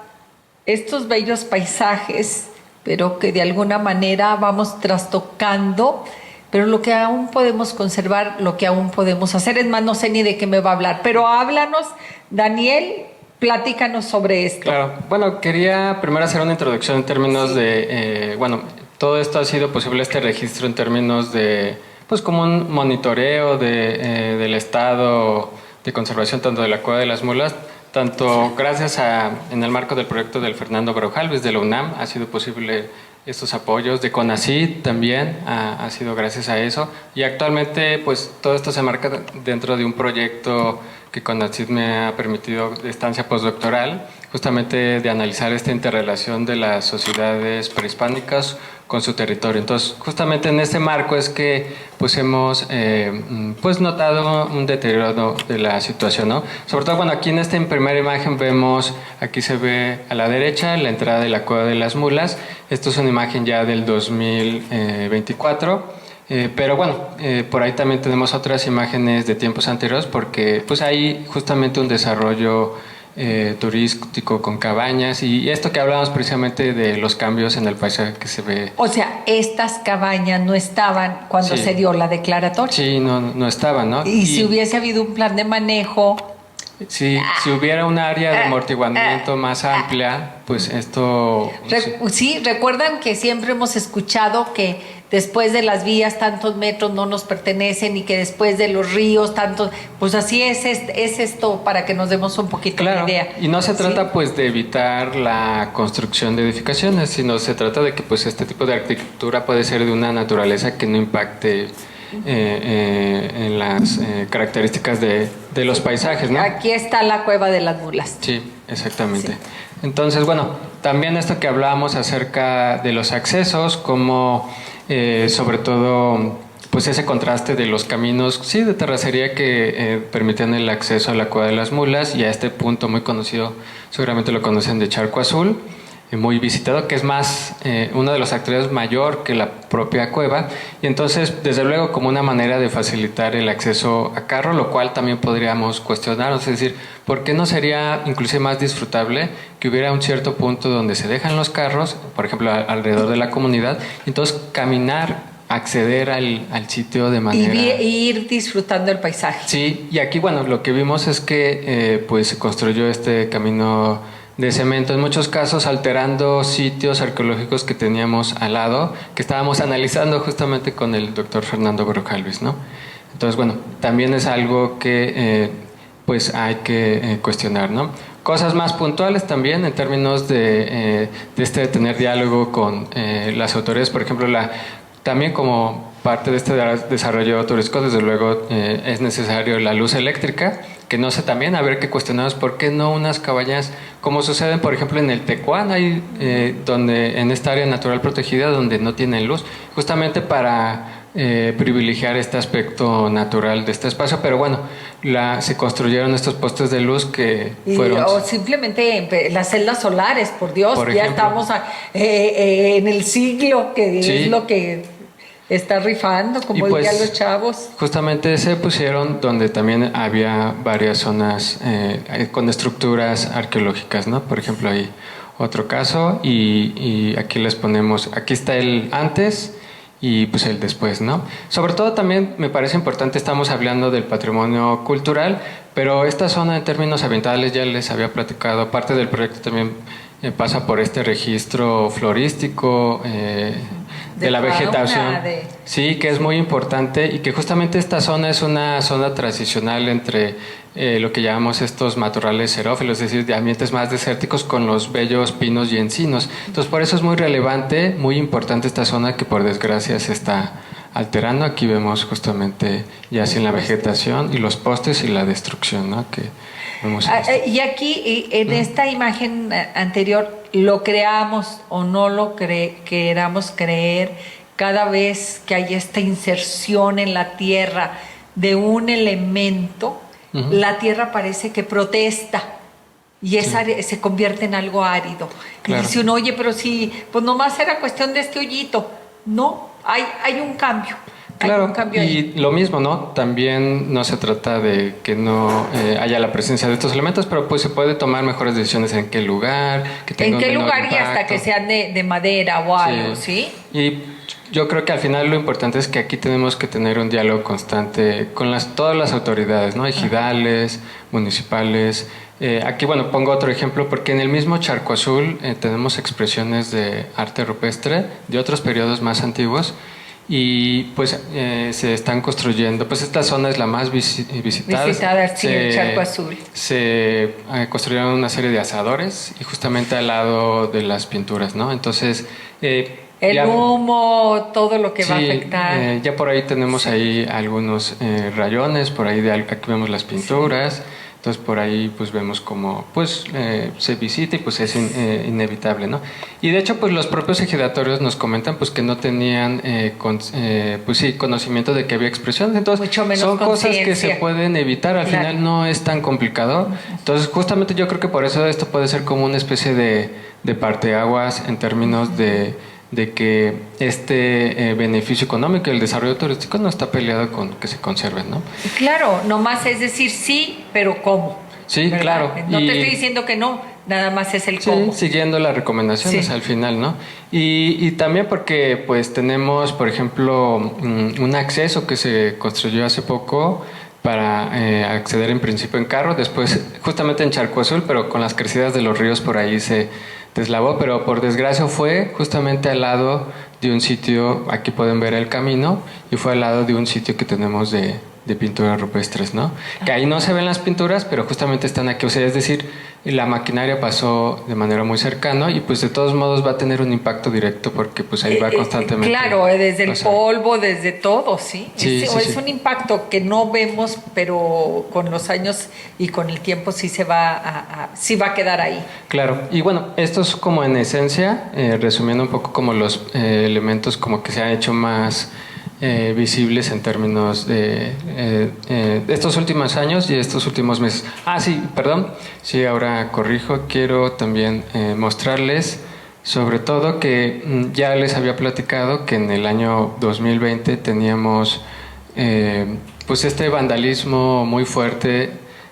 estos bellos paisajes, pero que de alguna manera vamos trastocando, pero lo que aún podemos conservar, lo que aún podemos hacer. Es más, no sé ni de qué me va a hablar, pero háblanos, Daniel, platícanos sobre esto. Claro, bueno, quería primero hacer una introducción en términos de, bueno, todo esto ha sido posible, este registro en términos de, pues como un monitoreo del estado de conservación tanto de la Cueva de las Mulas, tanto gracias en el marco del proyecto del Fernando Berrojalbiz de la UNAM, ha sido posible estos apoyos, de CONACYT también ha sido gracias a eso, y actualmente pues todo esto se marca dentro de un proyecto que CONACYT me ha permitido de estancia postdoctoral, justamente de analizar esta interrelación de las sociedades prehispánicas con su territorio. Entonces, justamente en este marco es que pues hemos pues notado un deterioro de la situación, ¿no? Sobre todo, bueno, aquí en esta primera imagen vemos, aquí se ve a la derecha la entrada de la Cueva de las Mulas. Esto es una imagen ya del 2024. Pero bueno, por ahí también tenemos otras imágenes de tiempos anteriores porque pues hay justamente un desarrollo turístico con cabañas y esto que hablábamos precisamente de los cambios en el paisaje que se ve. O sea, estas cabañas no estaban cuando Sí. se dio la declaratoria. Sí, no estaban, ¿no? Y si hubiese habido un plan de manejo. Sí, si hubiera un área de amortiguamiento más amplia, pues esto... Sí, recuerdan que siempre hemos escuchado que después de las vías tantos metros no nos pertenecen y que después de los ríos tantos, pues así es esto para que nos demos un poquito Claro, de idea. y no se trata ¿Sí? pues de evitar la construcción de edificaciones, sino se trata de que pues este tipo de arquitectura puede ser de una naturaleza que no impacte en las características de los paisajes, ¿no? Aquí está la Cueva de las Mulas. Sí, exactamente. Sí. Entonces, bueno, también esto que hablábamos acerca de los accesos, como sobre todo pues ese contraste de los caminos, sí, de terracería que permitían el acceso a la Cueva de las Mulas y a este punto muy conocido, seguramente lo conocen, de Charco Azul, muy visitado, que es más uno de los atractivos mayor que la propia cueva, y entonces desde luego como una manera de facilitar el acceso a carro, lo cual también podríamos cuestionarnos, es decir, ¿por qué no sería inclusive más disfrutable que hubiera un cierto punto donde se dejan los carros, por ejemplo alrededor de la comunidad, y entonces caminar, acceder al sitio de manera... Y ir disfrutando el paisaje. Sí, y aquí bueno, lo que vimos es que pues se construyó este camino de cemento, en muchos casos alterando sitios arqueológicos que teníamos al lado, que estábamos analizando justamente con el doctor Fernando Berrojalbiz, ¿no? Entonces, bueno, también es algo que pues hay que cuestionar, ¿no? Cosas más puntuales también en términos de tener diálogo con las autoridades, por ejemplo, también como parte de este desarrollo turístico, desde luego, es necesario la luz eléctrica, que no sé también, a ver qué cuestionamos, ¿por qué no unas cabañas, como sucede, por ejemplo, en el Tecuán, hay, donde, en esta área natural protegida, donde no tienen luz, justamente para privilegiar este aspecto natural de este espacio, pero bueno, se construyeron estos postes de luz que fueron... O simplemente las celdas solares, por Dios, por ya ejemplo, estamos en el siglo, que sí, es lo que está rifando, como y pues, dirían los chavos. justamente se pusieron donde también había varias zonas con estructuras arqueológicas, ¿no? Por ejemplo, hay otro caso y aquí les ponemos, aquí está el antes y pues el después, ¿no? Sobre todo también me parece importante, estamos hablando del patrimonio cultural, pero esta zona en términos ambientales ya les había platicado, parte del proyecto también pasa por este registro florístico de la vegetación. Sí, que es muy importante y que justamente esta zona es una zona transicional entre lo que llamamos estos matorrales xerófilos, es decir, de ambientes más desérticos con los bellos pinos y encinos. Entonces, por eso es muy relevante, muy importante esta zona que por desgracia se está alterando. Aquí vemos justamente ya sin la vegetación y los postes y la destrucción, ¿no? Que vemos y aquí, en esta imagen anterior, lo creamos o no lo queramos creer, cada vez que hay esta inserción en la tierra de un elemento, la tierra parece que protesta y se convierte en algo árido. Claro. Y dice uno, oye, pero si pues nomás era cuestión de este hoyito. No, hay un cambio. Claro, y lo mismo, ¿no? También no se trata de que no haya la presencia de estos elementos, pero pues se puede tomar mejores decisiones en qué lugar, que tenga en qué un menor lugar impacto. Y hasta que sean de madera o algo, ¿sí? Y yo creo que al final lo importante es que aquí tenemos que tener un diálogo constante con todas las autoridades, ¿no? Ejidales, municipales. Aquí, bueno, pongo otro ejemplo porque en el mismo Charco Azul tenemos expresiones de arte rupestre de otros periodos más antiguos. Y pues se están construyendo, pues esta zona es la más visitada. Sí, el Charco Azul. Se construyeron una serie de asadores y justamente al lado de las pinturas, ¿no? Entonces... el humo, todo lo que va a afectar. Ya por ahí tenemos ahí algunos rayones, por ahí aquí vemos las pinturas. Sí. Entonces por ahí pues vemos como pues se visita y pues es inevitable, ¿no? Y de hecho pues los propios ejidatarios nos comentan pues que no tenían pues sí, conocimiento de que había expresiones. Entonces mucho menos son cosas que se pueden evitar, al final no es tan complicado. Entonces justamente yo creo que por eso esto puede ser como una especie de parteaguas en términos de que este beneficio económico y el desarrollo turístico no está peleado con que se conserven, ¿no? Claro, nomás es decir sí, pero ¿cómo? Sí, ¿verdad? Claro. No te estoy diciendo que no, nada más es el cómo. Siguiendo las recomendaciones al final, ¿no? Y también porque pues tenemos, por ejemplo, un acceso que se construyó hace poco para acceder en principio en carro, después justamente en Charco Azul, pero con las crecidas de los ríos por ahí se deslavó, pero por desgracia fue justamente al lado de un sitio, aquí pueden ver el camino, y fue al lado de un sitio que tenemos de pinturas rupestres, ¿no? Que ahí no se ven las pinturas, pero justamente están aquí, o sea, es decir, la maquinaria pasó de manera muy cercana y pues de todos modos va a tener un impacto directo porque pues ahí va constantemente. Claro, desde el polvo, desde todo, ¿sí? Es un impacto que no vemos, pero con los años y con el tiempo sí va a quedar ahí. Claro, y bueno, esto es como en esencia, resumiendo un poco como los elementos como que se han hecho más visibles en términos de estos últimos años y estos últimos meses. Sí, ahora corrijo, quiero también mostrarles sobre todo que ya les había platicado que en el año 2020 teníamos pues este vandalismo muy fuerte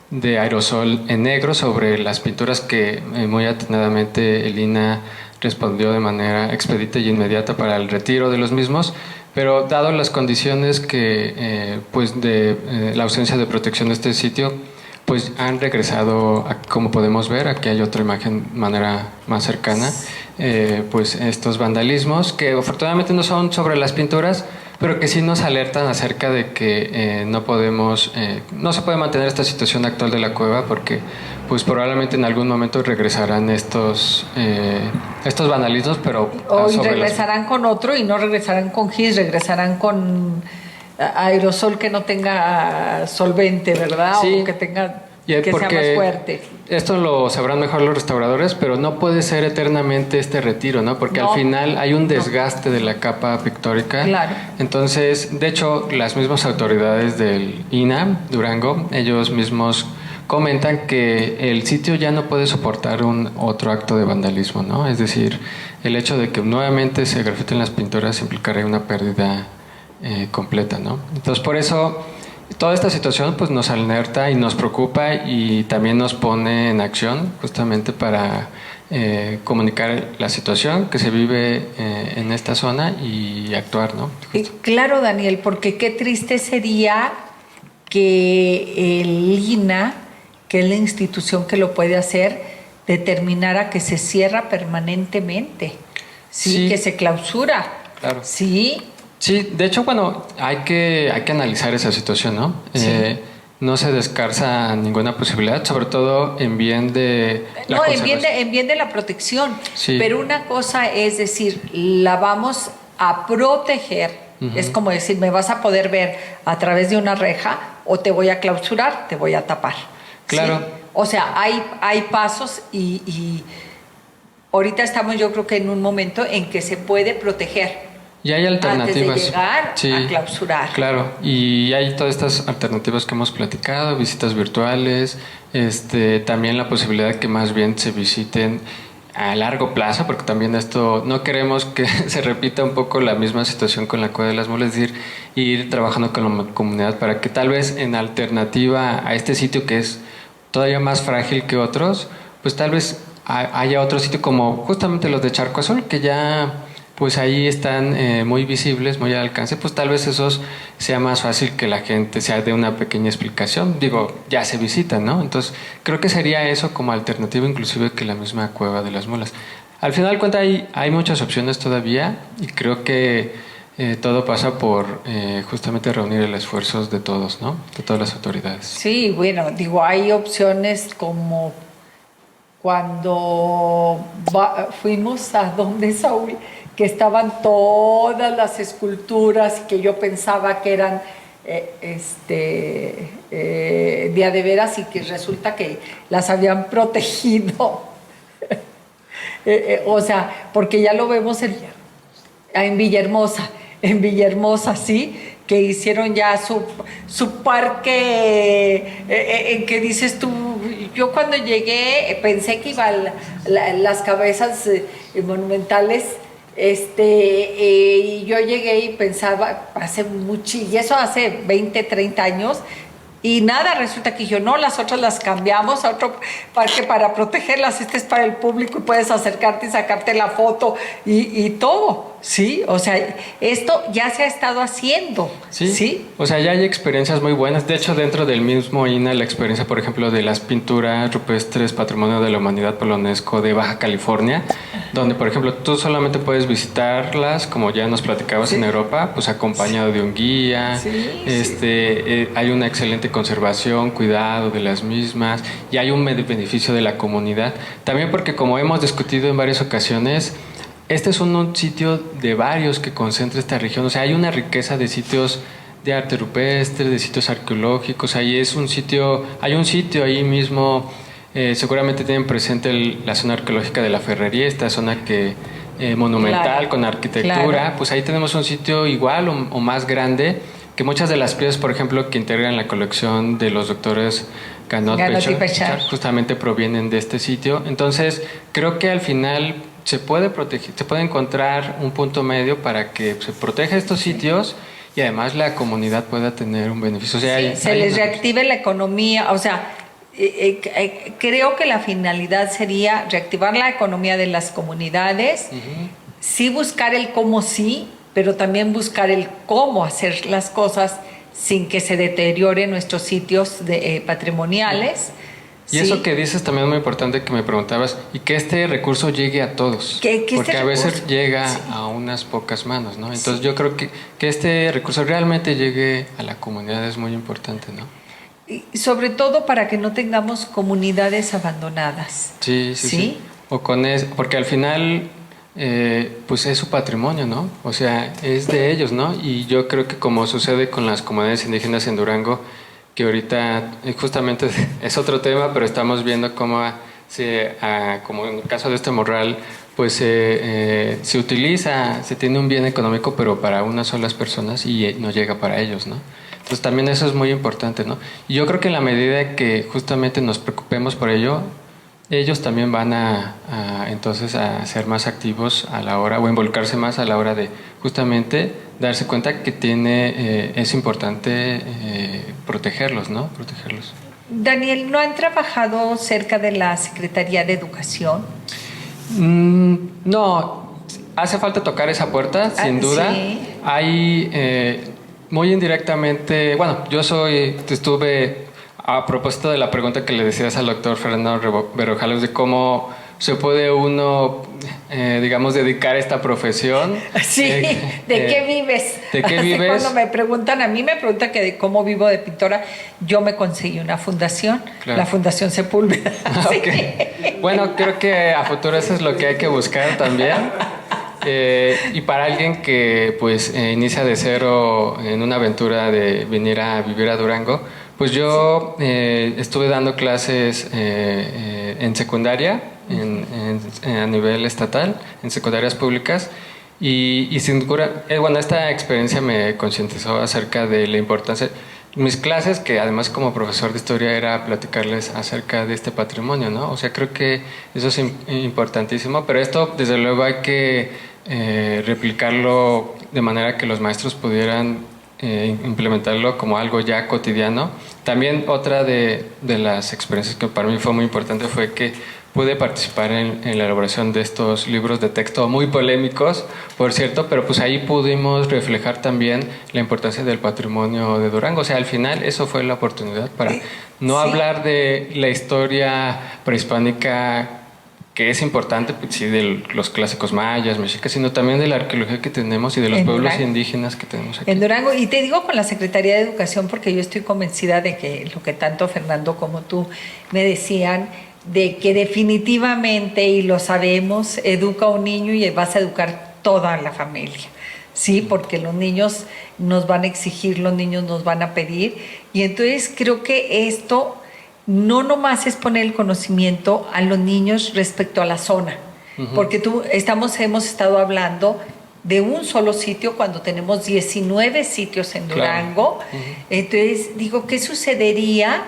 de aerosol en negro sobre las pinturas que muy atinadamente el INAH respondió de manera expedita y inmediata para el retiro de los mismos. Pero dado las condiciones que, pues de la ausencia de protección de este sitio, pues han regresado, como podemos ver, aquí hay otra imagen de manera más cercana, pues estos vandalismos, que afortunadamente no son sobre las pinturas, pero que sí nos alertan acerca de que no se puede mantener esta situación actual de la cueva, porque pues probablemente en algún momento regresarán estos vandalismos, pero o regresarán con otro y no regresarán con gis, regresarán con aerosol que no tenga solvente, ¿verdad? Sí. O que tenga, que sea más fuerte. Esto lo sabrán mejor los restauradores, pero no puede ser eternamente este retiro, ¿no? Porque al final hay un desgaste de la capa pictórica. Claro. Entonces, de hecho, las mismas autoridades del INAH, Durango, ellos mismos comentan que el sitio ya no puede soportar otro acto de vandalismo, ¿no? Es decir, el hecho de que nuevamente se grafiten las pinturas implicaría una pérdida completa, ¿no? Entonces, por eso toda esta situación pues nos alerta y nos preocupa y también nos pone en acción justamente para comunicar la situación que se vive en esta zona y actuar, ¿no? Claro, Daniel, porque qué triste sería que el INAH, que es la institución que lo puede hacer, determinara que se cierra permanentemente, ¿sí? Que se clausura. Claro. Sí. Sí, de hecho, bueno, hay que analizar esa situación, ¿no? Sí. No se descarta ninguna posibilidad, sobre todo en bien de la conservación. En bien de la protección. Sí. Pero una cosa es decir, la vamos a proteger. Es como decir, me vas a poder ver a través de una reja o te voy a clausurar, te voy a tapar. Claro. ¿Sí? O sea, hay pasos y ahorita estamos, yo creo que en un momento en que se puede proteger. Y hay alternativas. Antes de llegar a clausurar. Claro, y hay todas estas alternativas que hemos platicado, visitas virtuales, también la posibilidad de que más bien se visiten a largo plazo, porque también esto, no queremos que se repita un poco la misma situación con la Cueva de las Mulas, es decir, ir trabajando con la comunidad para que tal vez en alternativa a este sitio que es todavía más frágil que otros, pues tal vez haya otro sitio como justamente los de Charco Azul, que ya pues ahí están muy visibles, muy al alcance, pues tal vez esos sea más fácil que la gente se dé una pequeña explicación. Digo, ya se visitan, ¿no? Entonces, creo que sería eso como alternativa inclusive que la misma Cueva de las Mulas. Al final de cuentas hay muchas opciones todavía y creo que todo pasa por justamente reunir el esfuerzo de todos, ¿no? De todas las autoridades. Sí, bueno, digo, hay opciones como cuando fuimos a donde Saúl, que estaban todas las esculturas que yo pensaba que eran de a de veras y que resulta que las habían protegido. O sea, porque ya lo vemos en Villahermosa, sí, que hicieron ya su parque en que dices tú, yo cuando llegué pensé que iban las cabezas monumentales. Y yo llegué y pensaba, y eso hace 20, 30 años, y nada, resulta que yo no, las otras las cambiamos a otro parque para protegerlas, este es para el público y puedes acercarte y sacarte la foto y todo, ¿sí? O sea, esto ya se ha estado haciendo, ¿sí? O sea, ya hay experiencias muy buenas. De hecho, dentro del mismo INAH, la experiencia, por ejemplo, de las pinturas rupestres Patrimonio de la Humanidad por la UNESCO de Baja California, donde, por ejemplo, tú solamente puedes visitarlas, como ya nos platicabas en Europa, pues acompañado de un guía. Hay una excelente conservación, cuidado de las mismas, y hay un beneficio de la comunidad. También porque, como hemos discutido en varias ocasiones, este es un sitio de varios que concentra esta región. O sea, hay una riqueza de sitios de arte rupestre, de sitios arqueológicos. Hay un sitio ahí mismo. Seguramente tienen presente la zona arqueológica de la Ferrería, esta zona que monumental, con arquitectura. Claro. Pues ahí tenemos un sitio igual o más grande, que muchas de las piezas, por ejemplo, que integran la colección de los doctores Ganot y Pechard justamente provienen de este sitio. Entonces, creo que al final se puede proteger, se puede encontrar un punto medio para que se proteja estos sitios y además la comunidad pueda tener un beneficio. O sea, se les reactive la economía, o sea, creo que la finalidad sería reactivar la economía de las comunidades, sí buscar el cómo sí, pero también buscar el cómo hacer las cosas sin que se deterioren nuestros sitios patrimoniales, Y ¿sí? eso que dices también es muy importante, que me preguntabas, y que este recurso llegue a todos. Porque a veces llega a unas pocas manos, ¿no? Entonces yo creo que este recurso realmente llegue a la comunidad es muy importante, ¿no? Y sobre todo para que no tengamos comunidades abandonadas. Sí. O porque al final, pues es su patrimonio, ¿no? O sea, es de ellos, ¿no? Y yo creo que como sucede con las comunidades indígenas en Durango, que ahorita justamente es otro tema, pero estamos viendo cómo como en el caso de este morral, pues se utiliza, se tiene un bien económico, pero para unas solas personas y no llega para ellos, ¿no? Entonces también eso es muy importante, ¿no? Y yo creo que en la medida que justamente nos preocupemos por ello, ellos también van entonces a ser más activos a la hora, o involucrarse más a la hora de justamente darse cuenta que es importante protegerlos, ¿no? Protegerlos. Daniel, ¿no han trabajado cerca de la Secretaría de Educación? No, hace falta tocar esa puerta, sin duda. Sí. Hay, muy indirectamente, bueno, estuve a propósito de la pregunta que le decías al doctor Fernando Berojales de cómo se puede uno, digamos, dedicar a esta profesión. Sí, ¿de qué vives? ¿De qué vives? Cuando me preguntan que de cómo vivo de pintora, yo me conseguí una fundación, claro. La Fundación Sepúlveda. Sí. Okay. Bueno, creo que a futuro eso es lo que hay que buscar también. Y para alguien que pues inicia de cero en una aventura de venir a vivir a Durango, pues yo estuve dando clases en secundaria, a nivel estatal, en secundarias públicas, y sin duda, bueno, esta experiencia me concientizó acerca de la importancia. Mis clases, que además como profesor de historia era platicarles acerca de este patrimonio, ¿no? O sea, creo que eso es importantísimo, pero esto desde luego hay que replicarlo de manera que los maestros pudieran implementarlo como algo ya cotidiano. También otra de las experiencias que para mí fue muy importante fue que pude participar en la elaboración de estos libros de texto muy polémicos, por cierto, pero pues ahí pudimos reflejar también la importancia del patrimonio de Durango. O sea, al final eso fue la oportunidad para no hablar de la historia prehispánica, que es importante, pues, sí, de los clásicos mayas, mexicas, sino también de la arqueología que tenemos y de los pueblos indígenas que tenemos aquí. En Durango, y te digo con la Secretaría de Educación porque yo estoy convencida de que lo que tanto Fernando como tú me decían, de que definitivamente, y lo sabemos, educa a un niño y vas a educar toda la familia, ¿sí? Porque los niños nos van a exigir, los niños nos van a pedir, y entonces creo que esto no nomás es poner el conocimiento a los niños respecto a la zona, porque hemos estado hablando de un solo sitio cuando tenemos 19 sitios en Durango. Claro. Entonces digo, ¿qué sucedería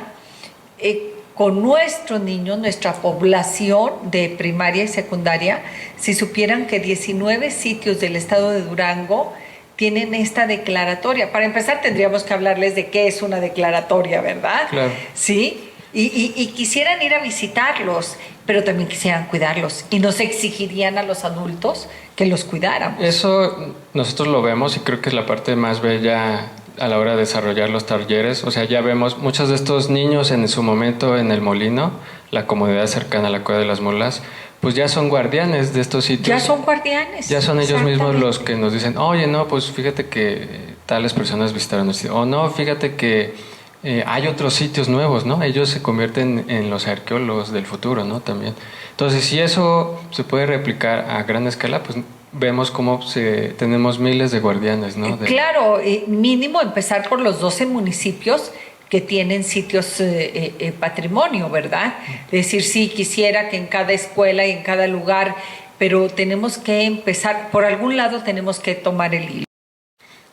con nuestros niños, nuestra población de primaria y secundaria, si supieran que 19 sitios del estado de Durango tienen esta declaratoria? Para empezar tendríamos que hablarles de qué es una declaratoria, ¿verdad? Claro. Sí. Y quisieran ir a visitarlos, pero también quisieran cuidarlos, y nos exigirían a los adultos que los cuidáramos. Eso nosotros lo vemos y creo que es la parte más bella a la hora de desarrollar los talleres. O sea, ya vemos muchos de estos niños en su momento en el Molino, la comunidad cercana a la Cueva de las Mulas, pues ya son guardianes de estos sitios. Ya son guardianes. Ya son ellos mismos los que nos dicen, oye, no, pues fíjate que tales personas visitaron nuestro sitio, o no, fíjate que hay otros sitios nuevos, ¿no? Ellos se convierten en los arqueólogos del futuro, ¿no? También. Entonces, si eso se puede replicar a gran escala, pues vemos cómo tenemos miles de guardianes, ¿no? Claro, mínimo empezar por los 12 municipios que tienen sitios patrimonio, ¿verdad? Es decir, sí, quisiera que en cada escuela y en cada lugar, pero tenemos que empezar, por algún lado tenemos que tomar el hilo.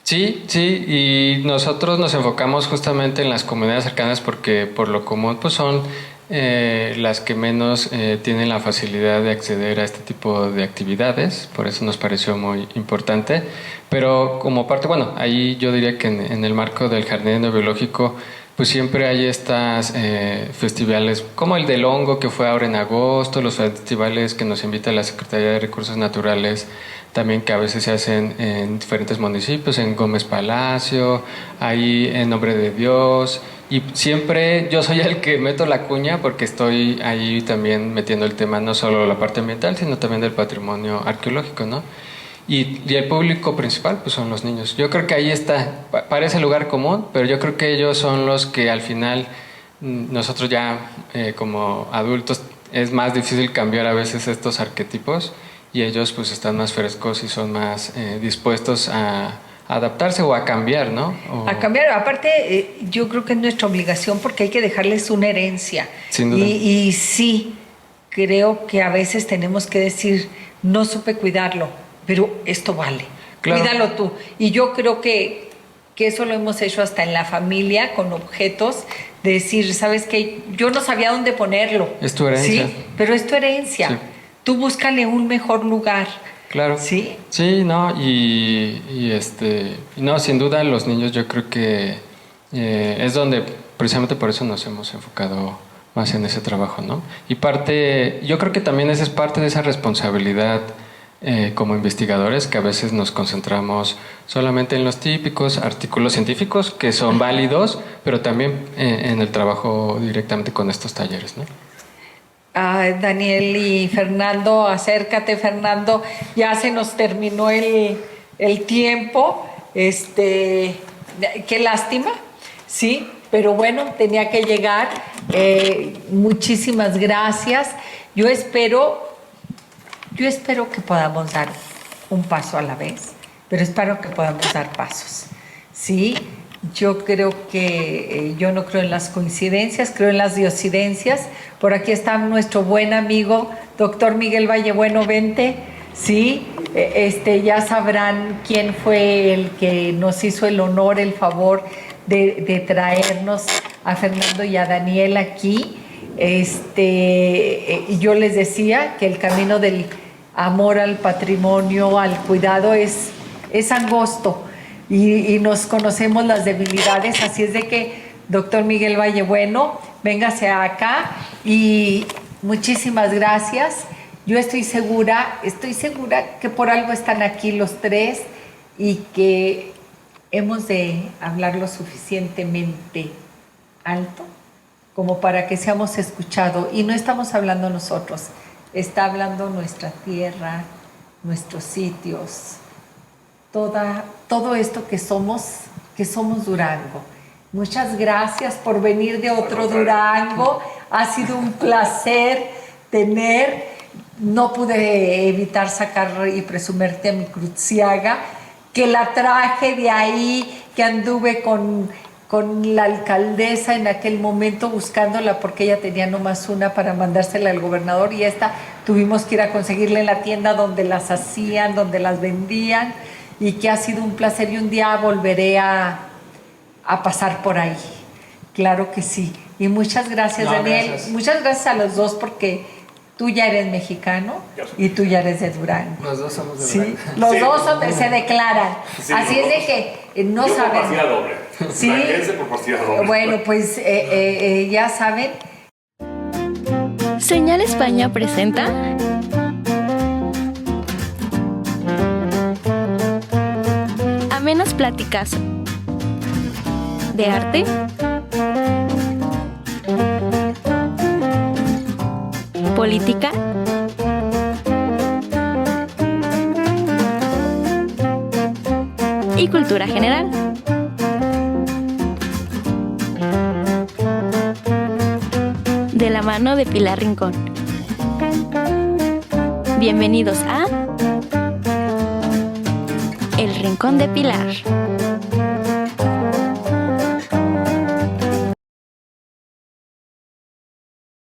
Sí, y nosotros nos enfocamos justamente en las comunidades cercanas porque por lo común pues son las que menos tienen la facilidad de acceder a este tipo de actividades, por eso nos pareció muy importante. Pero como parte, bueno, ahí yo diría que en el marco del jardín biológico pues siempre hay estas festivales como el del hongo que fue ahora en agosto, los festivales que nos invita la Secretaría de Recursos Naturales, también que a veces se hacen en diferentes municipios, en Gómez Palacio, ahí en Nombre de Dios, y siempre yo soy el que meto la cuña porque estoy ahí también metiendo el tema no solo la parte ambiental, sino también del patrimonio arqueológico, ¿no? Y el público principal pues son los niños. Yo creo que ahí está, parece lugar común, pero yo creo que ellos son los que al final nosotros ya como adultos es más difícil cambiar a veces estos arquetipos y ellos pues están más frescos y son más dispuestos a adaptarse o a cambiar, ¿no? A cambiar. Aparte, yo creo que es nuestra obligación porque hay que dejarles una herencia. Sin duda. Y sí, creo que a veces tenemos que decir, no supe cuidarlo, pero esto vale. Claro. Cuídalo tú. Y yo creo que eso lo hemos hecho hasta en la familia, con objetos, de decir, ¿sabes qué? Yo no sabía dónde ponerlo. Es tu herencia. Sí, pero es tu herencia. Sí. Tú búscale un mejor lugar. Claro. Sí. Sí, no, no, sin duda los niños yo creo que es donde precisamente por eso nos hemos enfocado más en ese trabajo, ¿no? Y yo creo que también esa es parte de esa responsabilidad como investigadores, que a veces nos concentramos solamente en los típicos artículos científicos que son válidos, pero también en el trabajo directamente con estos talleres, ¿no? Daniel y Fernando, acércate, Fernando, ya se nos terminó el tiempo, qué lástima, sí, pero bueno, tenía que llegar. Muchísimas gracias. Yo espero que podamos dar un paso a la vez, pero espero que podamos dar pasos, ¿sí? Yo creo que yo no creo en las coincidencias, creo en las diosidencias. Por aquí está nuestro buen amigo, doctor Miguel Vallebueno, vente, ¿sí? Ya sabrán quién fue el que nos hizo el honor, el favor de traernos a Fernando y a Daniel aquí. Y yo les decía que el camino del amor al patrimonio, al cuidado, es angosto. Y nos conocemos las debilidades, así es de que, doctor Miguel Vallebueno, véngase acá y muchísimas gracias. Yo estoy segura que por algo están aquí los tres y que hemos de hablar lo suficientemente alto como para que seamos escuchados. Y no estamos hablando nosotros, está hablando nuestra tierra, nuestros sitios, todo esto que somos Durango. Muchas gracias por venir de otro Durango. Ha sido un placer no pude evitar sacar y presumirte a mi Cruciaga, que la traje de ahí, que anduve con la alcaldesa en aquel momento buscándola porque ella tenía nomás una para mandársela al gobernador y esta tuvimos que ir a conseguirla en la tienda donde las hacían, donde las vendían. Y que ha sido un placer y un día volveré a pasar por ahí. Claro que sí. Y muchas gracias, Daniel. Gracias. Muchas gracias a los dos porque tú ya eres mexicano y tú ya eres de Durango. Los dos somos de Durango. Sí, los dos se declaran. Sí, así es de que no saben. Por partida doble. Sí. Por partida doble. Bueno, pues ya saben. Señal España presenta amenas pláticas de arte, política, y cultura general. De la mano de Pilar Rincón. Bienvenidos a El Rincón de Pilar.